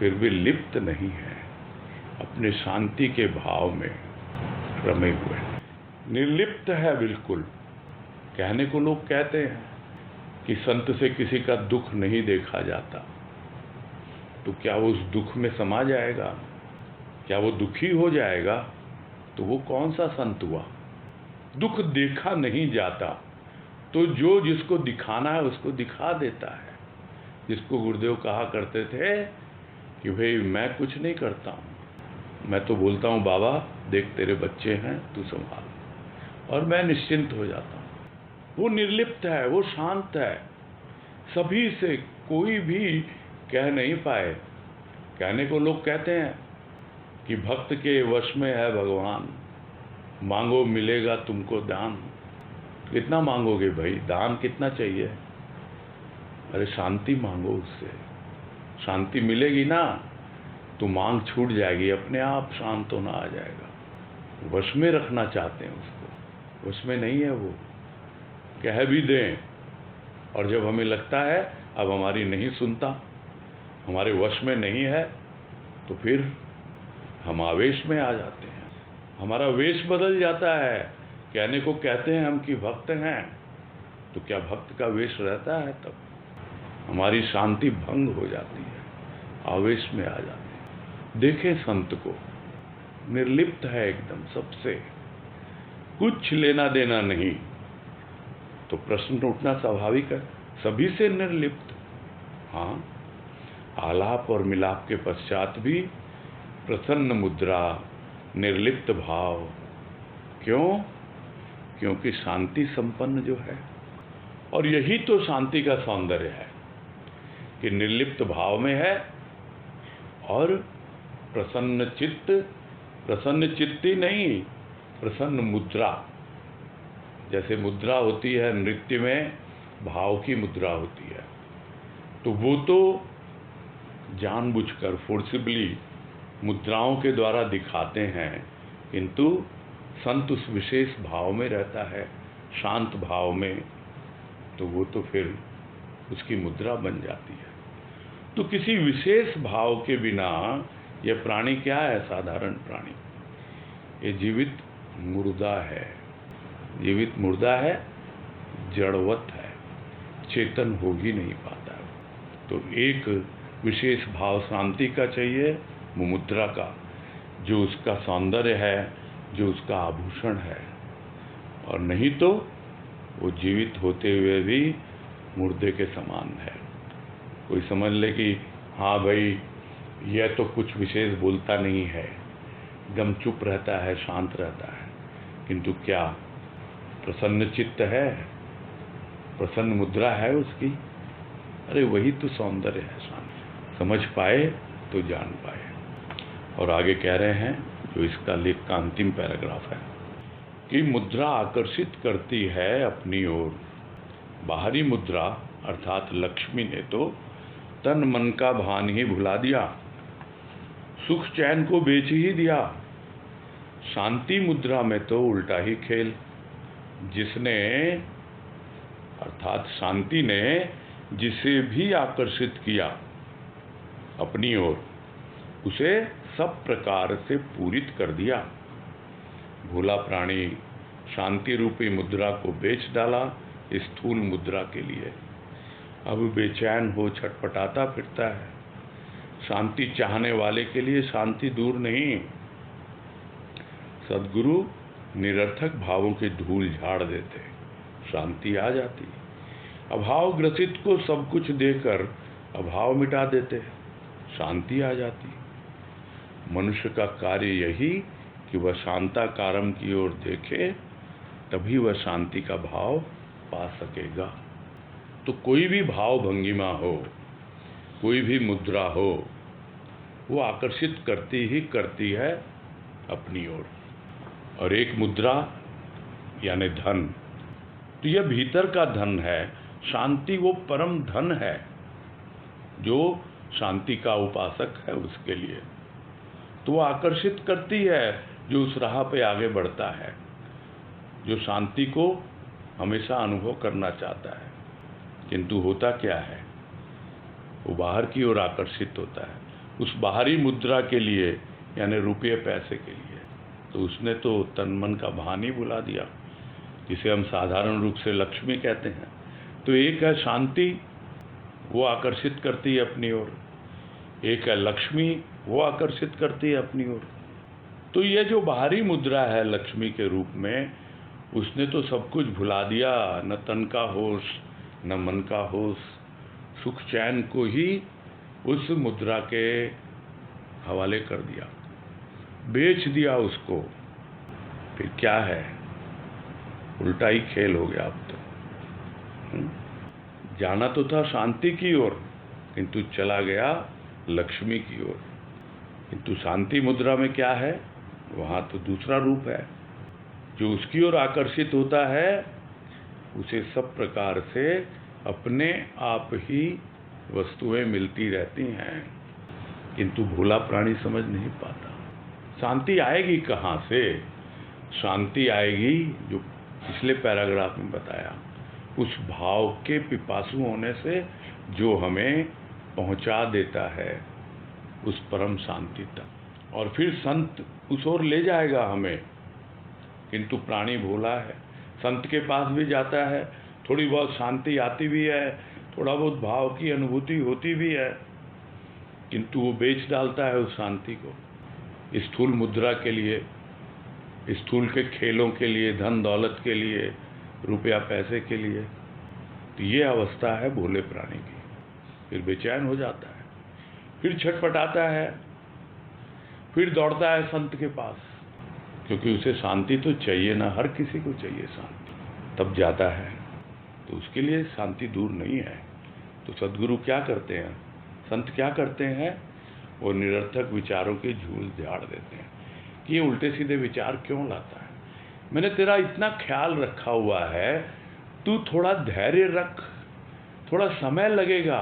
भी लिप्त नहीं है, अपने शांति के भाव में रमे हुए, निर्लिप्त है बिल्कुल। कहने को लोग कहते हैं कि संत से किसी का दुख नहीं देखा जाता, तो क्या वो उस दुख में समा जाएगा? क्या वो दुखी हो जाएगा? तो वो कौन सा संत हुआ? दुख देखा नहीं जाता तो जो जिसको दिखाना है उसको दिखा देता है। जिसको गुरुदेव कहा करते थे कि भाई मैं कुछ नहीं करता हूँ, मैं तो बोलता हूँ बाबा देख तेरे बच्चे हैं, तू संभाल, और मैं निश्चिंत हो जाता हूँ। वो निर्लिप्त है, वो शांत है, सभी से कोई भी कह नहीं पाए। कहने को लोग कहते हैं कि भक्त के वश में है भगवान, मांगो मिलेगा तुमको दान। कितना मांगोगे भाई, दान कितना चाहिए? अरे शांति मांगो उससे, शांति मिलेगी ना तो मांग छूट जाएगी, अपने आप शांत होना आ जाएगा। वश में रखना चाहते हैं उसको, वश में नहीं है वो। कह भी दें और जब हमें लगता है अब हमारी नहीं सुनता, हमारे वश में नहीं है, तो फिर हम आवेश में आ जाते हैं, हमारा वेश बदल जाता है। कहने को कहते हैं हम कि भक्त हैं, तो क्या भक्त का वेश रहता है? तब हमारी शांति भंग हो जाती है, आवेश में आ जाते हैं। देखें संत को, निर्लिप्त है एकदम, सबसे कुछ लेना देना नहीं। तो प्रश्न उठना स्वाभाविक है, सभी से निर्लिप्त। हाँ, आलाप और मिलाप के पश्चात भी प्रसन्न मुद्रा, निर्लिप्त भाव। क्यों? क्योंकि शांति संपन्न जो है, और यही तो शांति का सौंदर्य है कि निर्लिप्त भाव में है और प्रसन्न चित्त, प्रसन्न चित्ती नहीं, प्रसन्न मुद्रा। जैसे मुद्रा होती है नृत्य में, भाव की मुद्रा होती है, तो वो तो जानबूझकर फोर्सिबली मुद्राओं के द्वारा दिखाते हैं, किंतु संत उस विशेष भाव में रहता है, शांत भाव में, तो वो तो फिर उसकी मुद्रा बन जाती है। तो किसी विशेष भाव के बिना यह प्राणी क्या है? साधारण प्राणी, ये जीवित मुर्दा है, जीवित मुर्दा है, जड़वत है, चेतन हो ही नहीं पाता। तो एक विशेष भाव शांति का चाहिए, वो मुद्रा का, जो उसका सौंदर्य है, जो उसका आभूषण है। और नहीं तो वो जीवित होते हुए भी मुर्दे के समान है। कोई समझ ले कि हाँ भाई यह तो कुछ विशेष बोलता नहीं है, एकदम चुप रहता है, शांत रहता है, किंतु क्या प्रसन्न चित्त है, प्रसन्न मुद्रा है उसकी? अरे वही तो सौंदर्य है शांति। समझ पाए तो जान पाए। और आगे कह रहे हैं, जो इसका लेख का अंतिम पैराग्राफ है, कि मुद्रा आकर्षित करती है अपनी ओर। बाहरी मुद्रा अर्थात लक्ष्मी ने तो तन मन का भान ही भुला दिया, सुख चैन को बेच ही दिया। शांति मुद्रा में तो उल्टा ही खेल। जिसने अर्थात शांति ने जिसे भी आकर्षित किया अपनी ओर, उसे सब प्रकार से पूरित कर दिया। भोला प्राणी शांति रूपी मुद्रा को बेच डाला स्थूल मुद्रा के लिए। अब बेचैन हो छटपटाता फिरता है। शांति चाहने वाले के लिए शांति दूर नहीं। सद्गुरु निरर्थक भावों की धूल झाड़ देते, शांति आ जाती। अभाव ग्रसित को सब कुछ देकर अभाव मिटा देते, शांति आ जाती। मनुष्य का कार्य यही कि वह शांताकारम की ओर देखे, तभी वह शांति का भाव पा सकेगा। तो कोई भी भाव भंगिमा हो, कोई भी मुद्रा हो, वो आकर्षित करती ही करती है अपनी ओर। और एक मुद्रा यानी धन, तो यह भीतर का धन है। शांति वो परम धन है जो शांति का उपासक है उसके लिए। तो वो आकर्षित करती है जो उस राह पे आगे बढ़ता है, जो शांति को हमेशा अनुभव करना चाहता है। किंतु होता क्या है, वो बाहर की ओर आकर्षित होता है, उस बाहरी मुद्रा के लिए यानी रुपये पैसे के लिए। तो उसने तो तन मन का भान ही भुला दिया, जिसे हम साधारण रूप से लक्ष्मी कहते हैं। तो एक है शांति, वो आकर्षित करती है अपनी ओर। एक है लक्ष्मी, वो आकर्षित करती है अपनी ओर। तो ये जो बाहरी मुद्रा है लक्ष्मी के रूप में, उसने तो सब कुछ भुला दिया, न तन का होश न मन का होश। सुख चैन को ही उस मुद्रा के हवाले कर दिया, बेच दिया उसको। फिर क्या है, उल्टा ही खेल हो गया अब तो। जाना तो था शांति की ओर, किंतु चला गया लक्ष्मी की ओर। किंतु शांति मुद्रा में क्या है, वहाँ तो दूसरा रूप है। जो उसकी ओर आकर्षित होता है उसे सब प्रकार से अपने आप ही वस्तुएं मिलती रहती हैं, किंतु भोला प्राणी समझ नहीं पाता। शांति आएगी कहाँ से? शांति आएगी, जो पिछले पैराग्राफ में बताया, उस भाव के पिपासु होने से जो हमें पहुंचा देता है उस परम शांति तक। और फिर संत उस ओर ले जाएगा हमें। किंतु प्राणी भोला है, संत के पास भी जाता है, थोड़ी बहुत शांति आती भी है, थोड़ा बहुत भाव की अनुभूति होती भी है, किंतु वो बेच डालता है उस शांति को स्थूल मुद्रा के लिए, स्थूल के खेलों के लिए, धन दौलत के लिए, रुपया पैसे के लिए। तो ये अवस्था है भोले प्राणी की। फिर बेचैन हो जाता है, फिर छटपटाता है, फिर दौड़ता है संत के पास, क्योंकि उसे शांति तो चाहिए ना, हर किसी को चाहिए शांति, तब जाता है। तो उसके लिए शांति दूर नहीं है। तो सद्गुरु क्या करते हैं, संत क्या करते हैं, वो निरर्थक विचारों की झूल झाड़ देते हैं कि ये उल्टे सीधे विचार क्यों लाता है। मैंने तेरा इतना ख्याल रखा हुआ है, तू थोड़ा धैर्य रख, थोड़ा समय लगेगा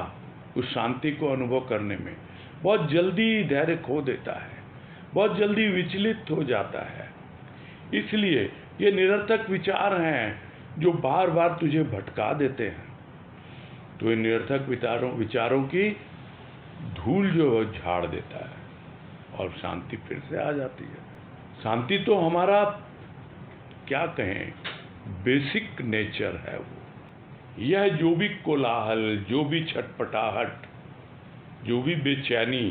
उस शांति को अनुभव करने में। बहुत जल्दी धैर्य खो देता है, बहुत जल्दी विचलित हो जाता है। इसलिए ये निरर्थक विचार हैं जो बार बार तुझे भटका देते हैं। तो ये निरर्थक विचारों की धूल जो झाड़ देता है और शांति फिर से आ जाती है। शांति तो हमारा क्या कहें, बेसिक नेचर है वो। यह जो भी कोलाहल, जो भी छटपटाहट, जो भी बेचैनी,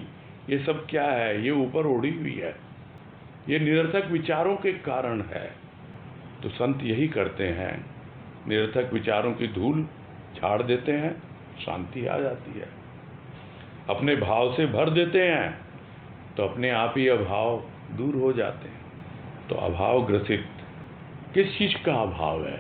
ये सब क्या है, ये ऊपर ओढ़ी हुई है, ये निरर्थक विचारों के कारण है। तो संत यही करते हैं निरर्थक विचारों की धूल झाड़ देते हैं, शांति आ जाती है। अपने भाव से भर देते हैं तो अपने आप ही अभाव दूर हो जाते हैं। तो अभाव ग्रसित किस चीज का अभाव है?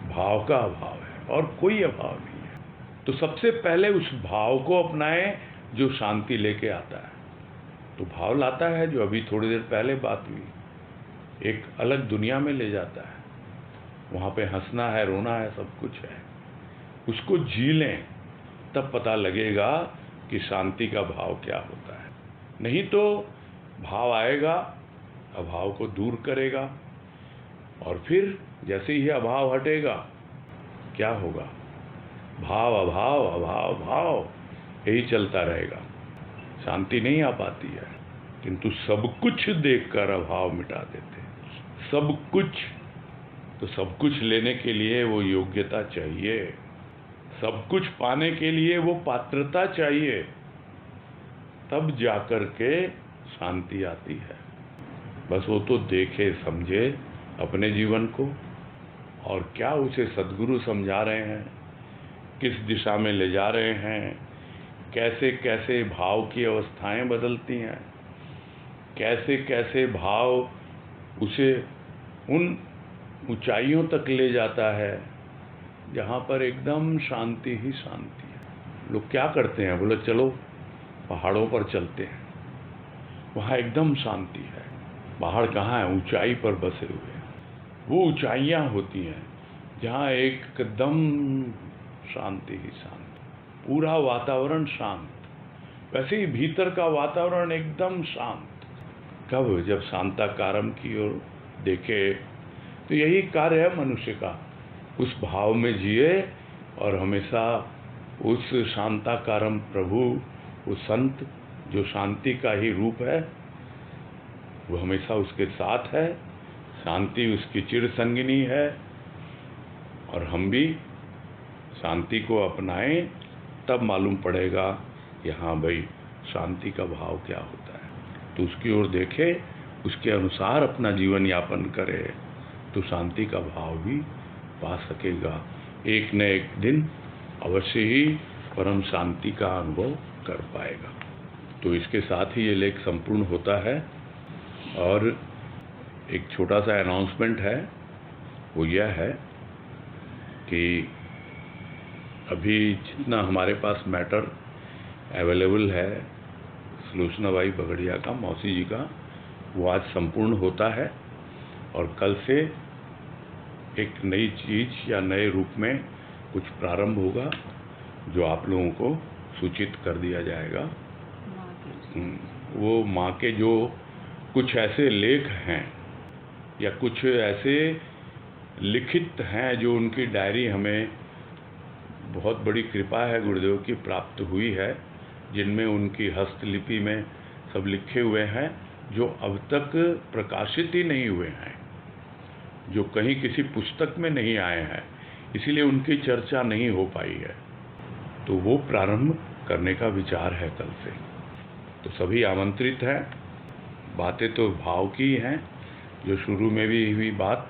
भाव का अभाव है और कोई अभाव नहीं है। तो सबसे पहले उस भाव को अपनाएं जो शांति लेके आता है। तो भाव लाता है जो अभी थोड़ी देर पहले बात हुई, एक अलग दुनिया में ले जाता है। वहाँ पे हंसना है, रोना है, सब कुछ है। उसको जी लें, तब पता लगेगा कि शांति का भाव क्या होता है। नहीं तो भाव आएगा, अभाव को दूर करेगा, और फिर जैसे ही अभाव हटेगा क्या होगा? भाव अभाव, अभाव भाव, यही चलता रहेगा। शांति नहीं आ पाती है। किंतु सब कुछ देखकर अभाव मिटा देते हैं। सब कुछ। तो सब कुछ लेने के लिए वो योग्यता चाहिए, सब कुछ पाने के लिए वो पात्रता चाहिए, तब जाकर के शांति आती है। बस वो तो देखे समझे अपने जीवन को, और क्या उसे सद्गुरु समझा रहे हैं, किस दिशा में ले जा रहे हैं, कैसे कैसे भाव की अवस्थाएं बदलती हैं, कैसे कैसे भाव उसे उन ऊंचाइयों तक ले जाता है जहाँ पर एकदम शांति ही शांति है। लोग क्या करते हैं, बोले चलो पहाड़ों पर चलते हैं, वहाँ एकदम शांति है। पहाड़ कहाँ है? ऊंचाई पर बसे हुए हैं। वो ऊंचाइयाँ होती हैं जहाँ एकदम शांति ही शांति, पूरा वातावरण शांत। वैसे ही भीतर का वातावरण एकदम शांत। कब? जब शांताकारम की ओर देखे। तो यही कार्य है मनुष्य का, उस भाव में जिए और हमेशा उस शांताकारम प्रभु, उस संत जो शांति का ही रूप है, वो हमेशा उसके साथ है। शांति उसकी चिर संगिनी है, और हम भी शांति को अपनाएं, तब मालूम पड़ेगा कि हाँ भाई, शांति का भाव क्या होता है। तो उसकी ओर देखे, उसके अनुसार अपना जीवन यापन करे, तो शांति का भाव भी पा सकेगा। एक न एक दिन अवश्य ही परम शांति का अनुभव कर पाएगा। तो इसके साथ ही ये लेख संपूर्ण होता है, और एक छोटा सा अनाउंसमेंट है। वो यह है कि अभी जितना हमारे पास मैटर अवेलेबल है सुलोचनाबाई बगड़िया का, मौसी जी का, वो आज संपूर्ण होता है, और कल से एक नई चीज या नए रूप में कुछ प्रारंभ होगा, जो आप लोगों को सूचित कर दिया जाएगा। वो माँ के जो कुछ ऐसे लेख हैं या कुछ ऐसे लिखित हैं जो उनकी डायरी हमें बहुत बड़ी कृपा है गुरुदेव की प्राप्त हुई है, जिनमें उनकी हस्तलिपि में सब लिखे हुए हैं, जो अब तक प्रकाशित ही नहीं हुए हैं, जो कहीं किसी पुस्तक में नहीं आए हैं, इसीलिए उनकी चर्चा नहीं हो पाई है। तो वो प्रारंभ करने का विचार है कल से। तो सभी आमंत्रित हैं। बातें तो भाव की हैं, जो शुरू में भी हुई बात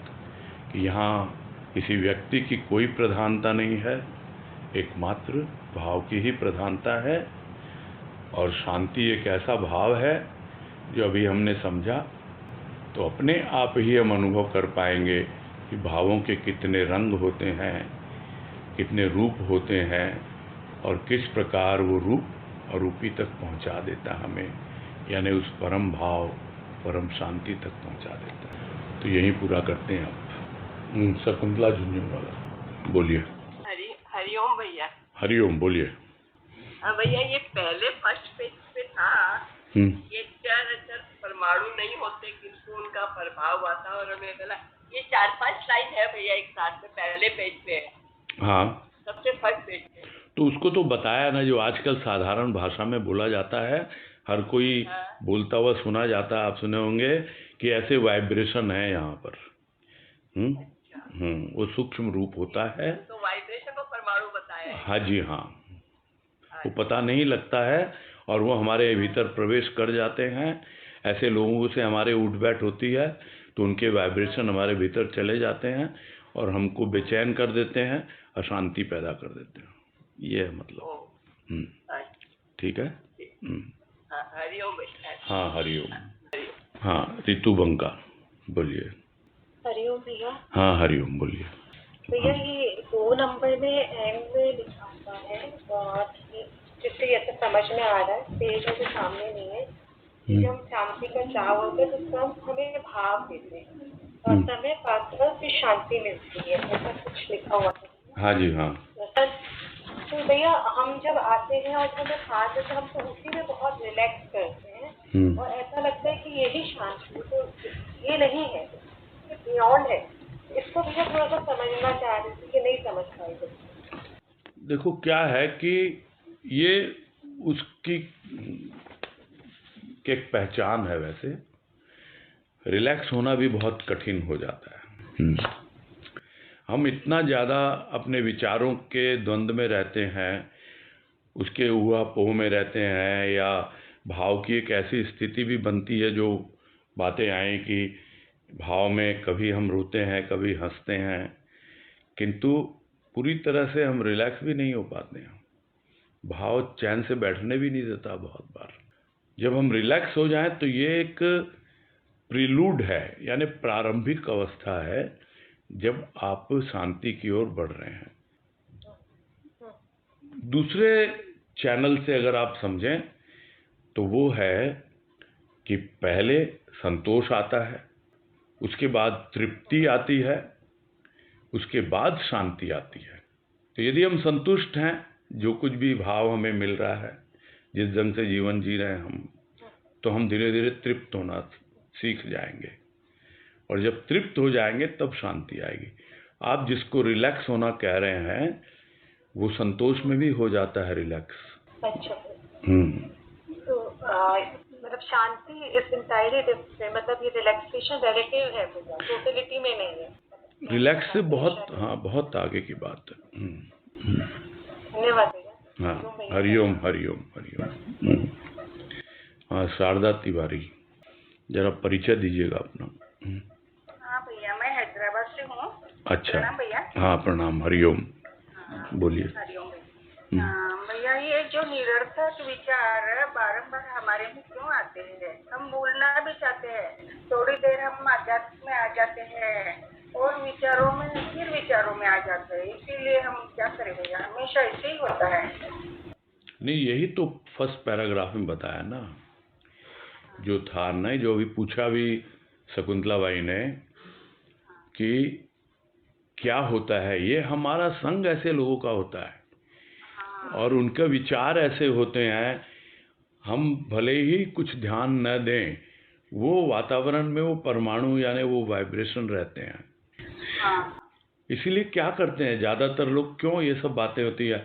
कि यहाँ किसी व्यक्ति की कोई प्रधानता नहीं है, एकमात्र भाव की ही प्रधानता है। और शांति एक ऐसा भाव है जो अभी हमने समझा, तो अपने आप ही हम अनुभव कर पाएंगे कि भावों के कितने रंग होते हैं, कितने रूप होते हैं, और किस प्रकार वो रूप अरूपी तक पहुंचा देता हमें, यानी उस परम भाव, परम शांति तक पहुंचा देता है। तो यही पूरा करते हैं आप। शकुंतला झुंझुनवाला, बोलिए। हरिओम भैया। हरिओम, बोलिए। भैया, ये पहले फर्स्ट पेज पे था, ये चार परमाणु नहीं होते किंतु उनका प्रभाव वातावरण में गला, ये 4-5 लाइन है भैया एक साथ में, पहले पेज पे है। हाँ, सबसे फर्स्ट पेज पे। तो उसको तो बताया ना, जो आजकल साधारण भाषा में बोला जाता है, हर कोई बोलता हुआ सुना जाता है, आप सुने होंगे कि ऐसे वाइब्रेशन है यहाँ पर। वो सूक्ष्म रूप होता है। तो वाइब्रेशन को परमाणु बताया है। हाँ जी, हाँ। वो पता नहीं लगता है, और वो हमारे भीतर प्रवेश कर जाते हैं। ऐसे लोगों से हमारे उठ बैठ होती है, तो उनके वाइब्रेशन हमारे भीतर चले जाते हैं, और हमको बेचैन कर देते हैं, अशांति पैदा कर देते हैं। ये है मतलब। ठीक है। हरिओम भैया। हाँ हरिओम। हाँ रितु बंका बोलिए। हरिओम भैया। हाँ हरिओम बोलिए। भैया ये 2 नंबर में एंड में लिखा हुआ है और जिससे ऐसा समझ में आ रहा है, पेज में सामने नहीं है। जब हम शांति का चाह होता है तो सब हमें भाव देते हैं और समय पाकर फिर शांति मिलती है, ऐसा कुछ लिखा हुआ है। हाँ जी हाँ। तो भैया हम जब आते हैं और हमें खाते हैं तो हम तो उसी में बहुत रिलैक्स करते हैं और ऐसा लगता है कि यही शांति है। तो ये नहीं है, ये बियॉन्ड है। इसको भैया थोड़ा सा समझना चाह रहे थे कि नहीं समझ पाए। देखो क्या है कि ये उसकी एक पहचान है। वैसे रिलैक्स होना भी बहुत कठिन हो जाता है। हम इतना ज़्यादा अपने विचारों के द्वंद्व में रहते हैं, उसके ऊहापोह में रहते हैं, या भाव की एक ऐसी स्थिति भी बनती है जो बातें आए कि भाव में कभी हम रोते हैं कभी हंसते हैं, किंतु पूरी तरह से हम रिलैक्स भी नहीं हो पाते हैं। भाव चैन से बैठने भी नहीं देता बहुत बार। जब हम रिलैक्स हो जाएं तो ये एक प्रीलूड है, यानी प्रारंभिक अवस्था है जब आप शांति की ओर बढ़ रहे हैं। दूसरे चैनल से अगर आप समझें तो वो है कि पहले संतोष आता है, उसके बाद तृप्ति आती है, उसके बाद शांति आती है। तो यदि हम संतुष्ट हैं, जो कुछ भी भाव हमें मिल रहा है, जिस ढंग से जीवन जी रहे हैं हम, तो हम धीरे धीरे तृप्त होना सीख जाएंगे और जब तृप्त हो जाएंगे तब शांति आएगी। आप जिसको रिलैक्स होना कह रहे हैं वो संतोष में भी हो जाता है रिलैक्स। अच्छा। तो मतलब शांति इस इंटायरली डिफरेंट, मतलब ये रिलैक्सेशन रिलेटिव है, टोटलिटी में नहीं है। रिलैक्स से बहुत, हाँ बहुत आगे की बात है। धन्यवाद भैया। हाँ हरिओम हरिओम हरिओम। हाँ शारदा तिवारी, जरा परिचय दीजिएगा अपना। हाँ भैया, मैं हैदराबाद से हूँ। अच्छा। प्रणाम भैया। हाँ प्रणाम हरिओम। बोलिए। हरिओम भैया, ये जो निरर्थक विचार बारंबार हमारे में क्यों आते हैं? हम भूलना भी चाहते हैं, थोड़ी देर हम आध्यात्म में आ जाते हैं और विचारों में आ जाते हैं। इसीलिए हम क्या करें भैया, हमेशा ऐसे ही होता है। नहीं, यही तो फर्स्ट पैराग्राफ में बताया ना, जो था ना, जो अभी पूछा भी शकुंतला बाई ने कि क्या होता है, ये हमारा संग ऐसे लोगों का होता है और उनके विचार ऐसे होते हैं, हम भले ही कुछ ध्यान न दें, वो वातावरण में वो परमाणु यानी वो वाइब्रेशन रहते हैं। इसीलिए क्या करते हैं ज़्यादातर लोग, क्यों ये सब बातें होती है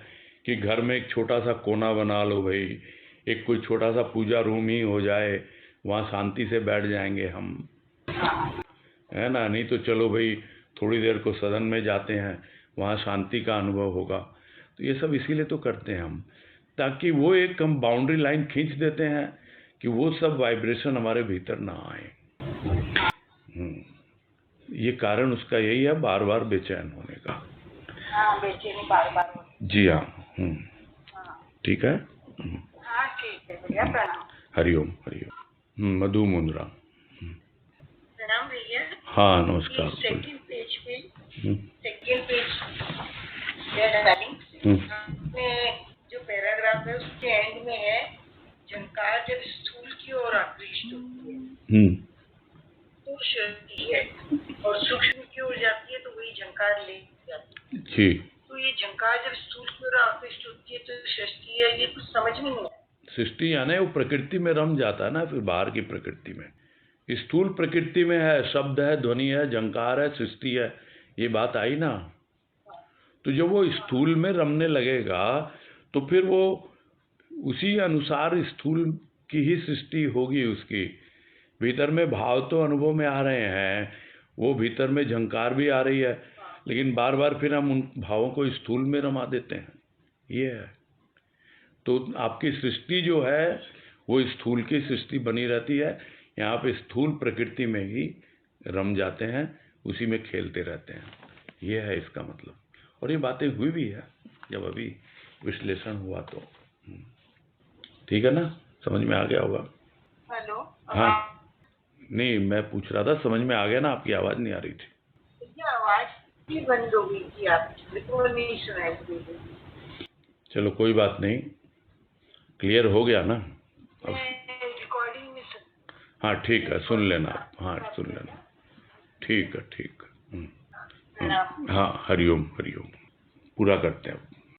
कि घर में एक छोटा सा कोना बना लो भाई, एक कोई छोटा सा पूजा रूम ही हो जाए, वहाँ शांति से बैठ जाएंगे हम, है ना। नहीं तो चलो भाई थोड़ी देर को सदन में जाते हैं, वहाँ शांति का अनुभव होगा। तो ये सब इसीलिए तो करते हैं हम, ताकि वो एक हम बाउंड्री लाइन खींच देते हैं कि वो सब वाइब्रेशन हमारे भीतर ना आए। ये कारण उसका यही है, बार बार बेचैन होने का। हाँ, बेचैनी बार बार होती है। जी हाँ। ठीक है। हाँ ठीक है भैया, प्रणाम। हरिओम हरिओम। मधु मुंद्रा। प्रणाम भैया। हाँ नमस्कार। सेकंड पेज पे जो पैराग्राफ है उसके एंड में है, झंकार जब स्थूल की ओर आकृष्ट होती है तो सृष्टि है, और सूक्ष्म की ओर जाती है तो वही झंकार ले जाती है। जी। तो ये झंकार जब स्थूल की ओर आकृष्ट होती है तो सृष्टि है, ये कुछ समझ में नहीं आया। सृष्टि यानी वो प्रकृति में रम जाता है ना, फिर बाहर की प्रकृति में। स्थूल प्रकृति में है, शब्द है, ध्वनि है, झंकार है, सृष्टि है, ये बात आई ना। तो जब वो स्थूल में रमने लगेगा तो फिर वो उसी अनुसार स्थूल की ही सृष्टि होगी। उसकी भीतर में भाव तो अनुभव में आ रहे हैं, वो भीतर में झंकार भी आ रही है, लेकिन बार बार फिर हम उन भावों को स्थूल में रमा देते हैं। ये है। तो आपकी सृष्टि जो है वो स्थूल की सृष्टि बनी रहती है, यहाँ पे स्थूल प्रकृति में ही रम जाते हैं, उसी में खेलते रहते हैं। ये है इसका मतलब। और ये बातें हुई भी है जब अभी विश्लेषण हुआ तो। ठीक है ना, समझ में आ गया होगा। हेलो। हाँ, नहीं मैं पूछ रहा था, समझ में आ गया ना? आपकी आवाज़ नहीं आ रही थी। ये आवाज भी बंद हो गई थी आपकी, बिल्कुल नहीं सुनाई दे रही। चलो कोई बात नहीं, क्लियर हो गया ना अब? रिकॉर्डिंग में हाँ ठीक है, सुन लेना आप। हाँ सुन लेना, ठीक है ठीक है। हाँ हरिओम हरिओम, पूरा करते हैं।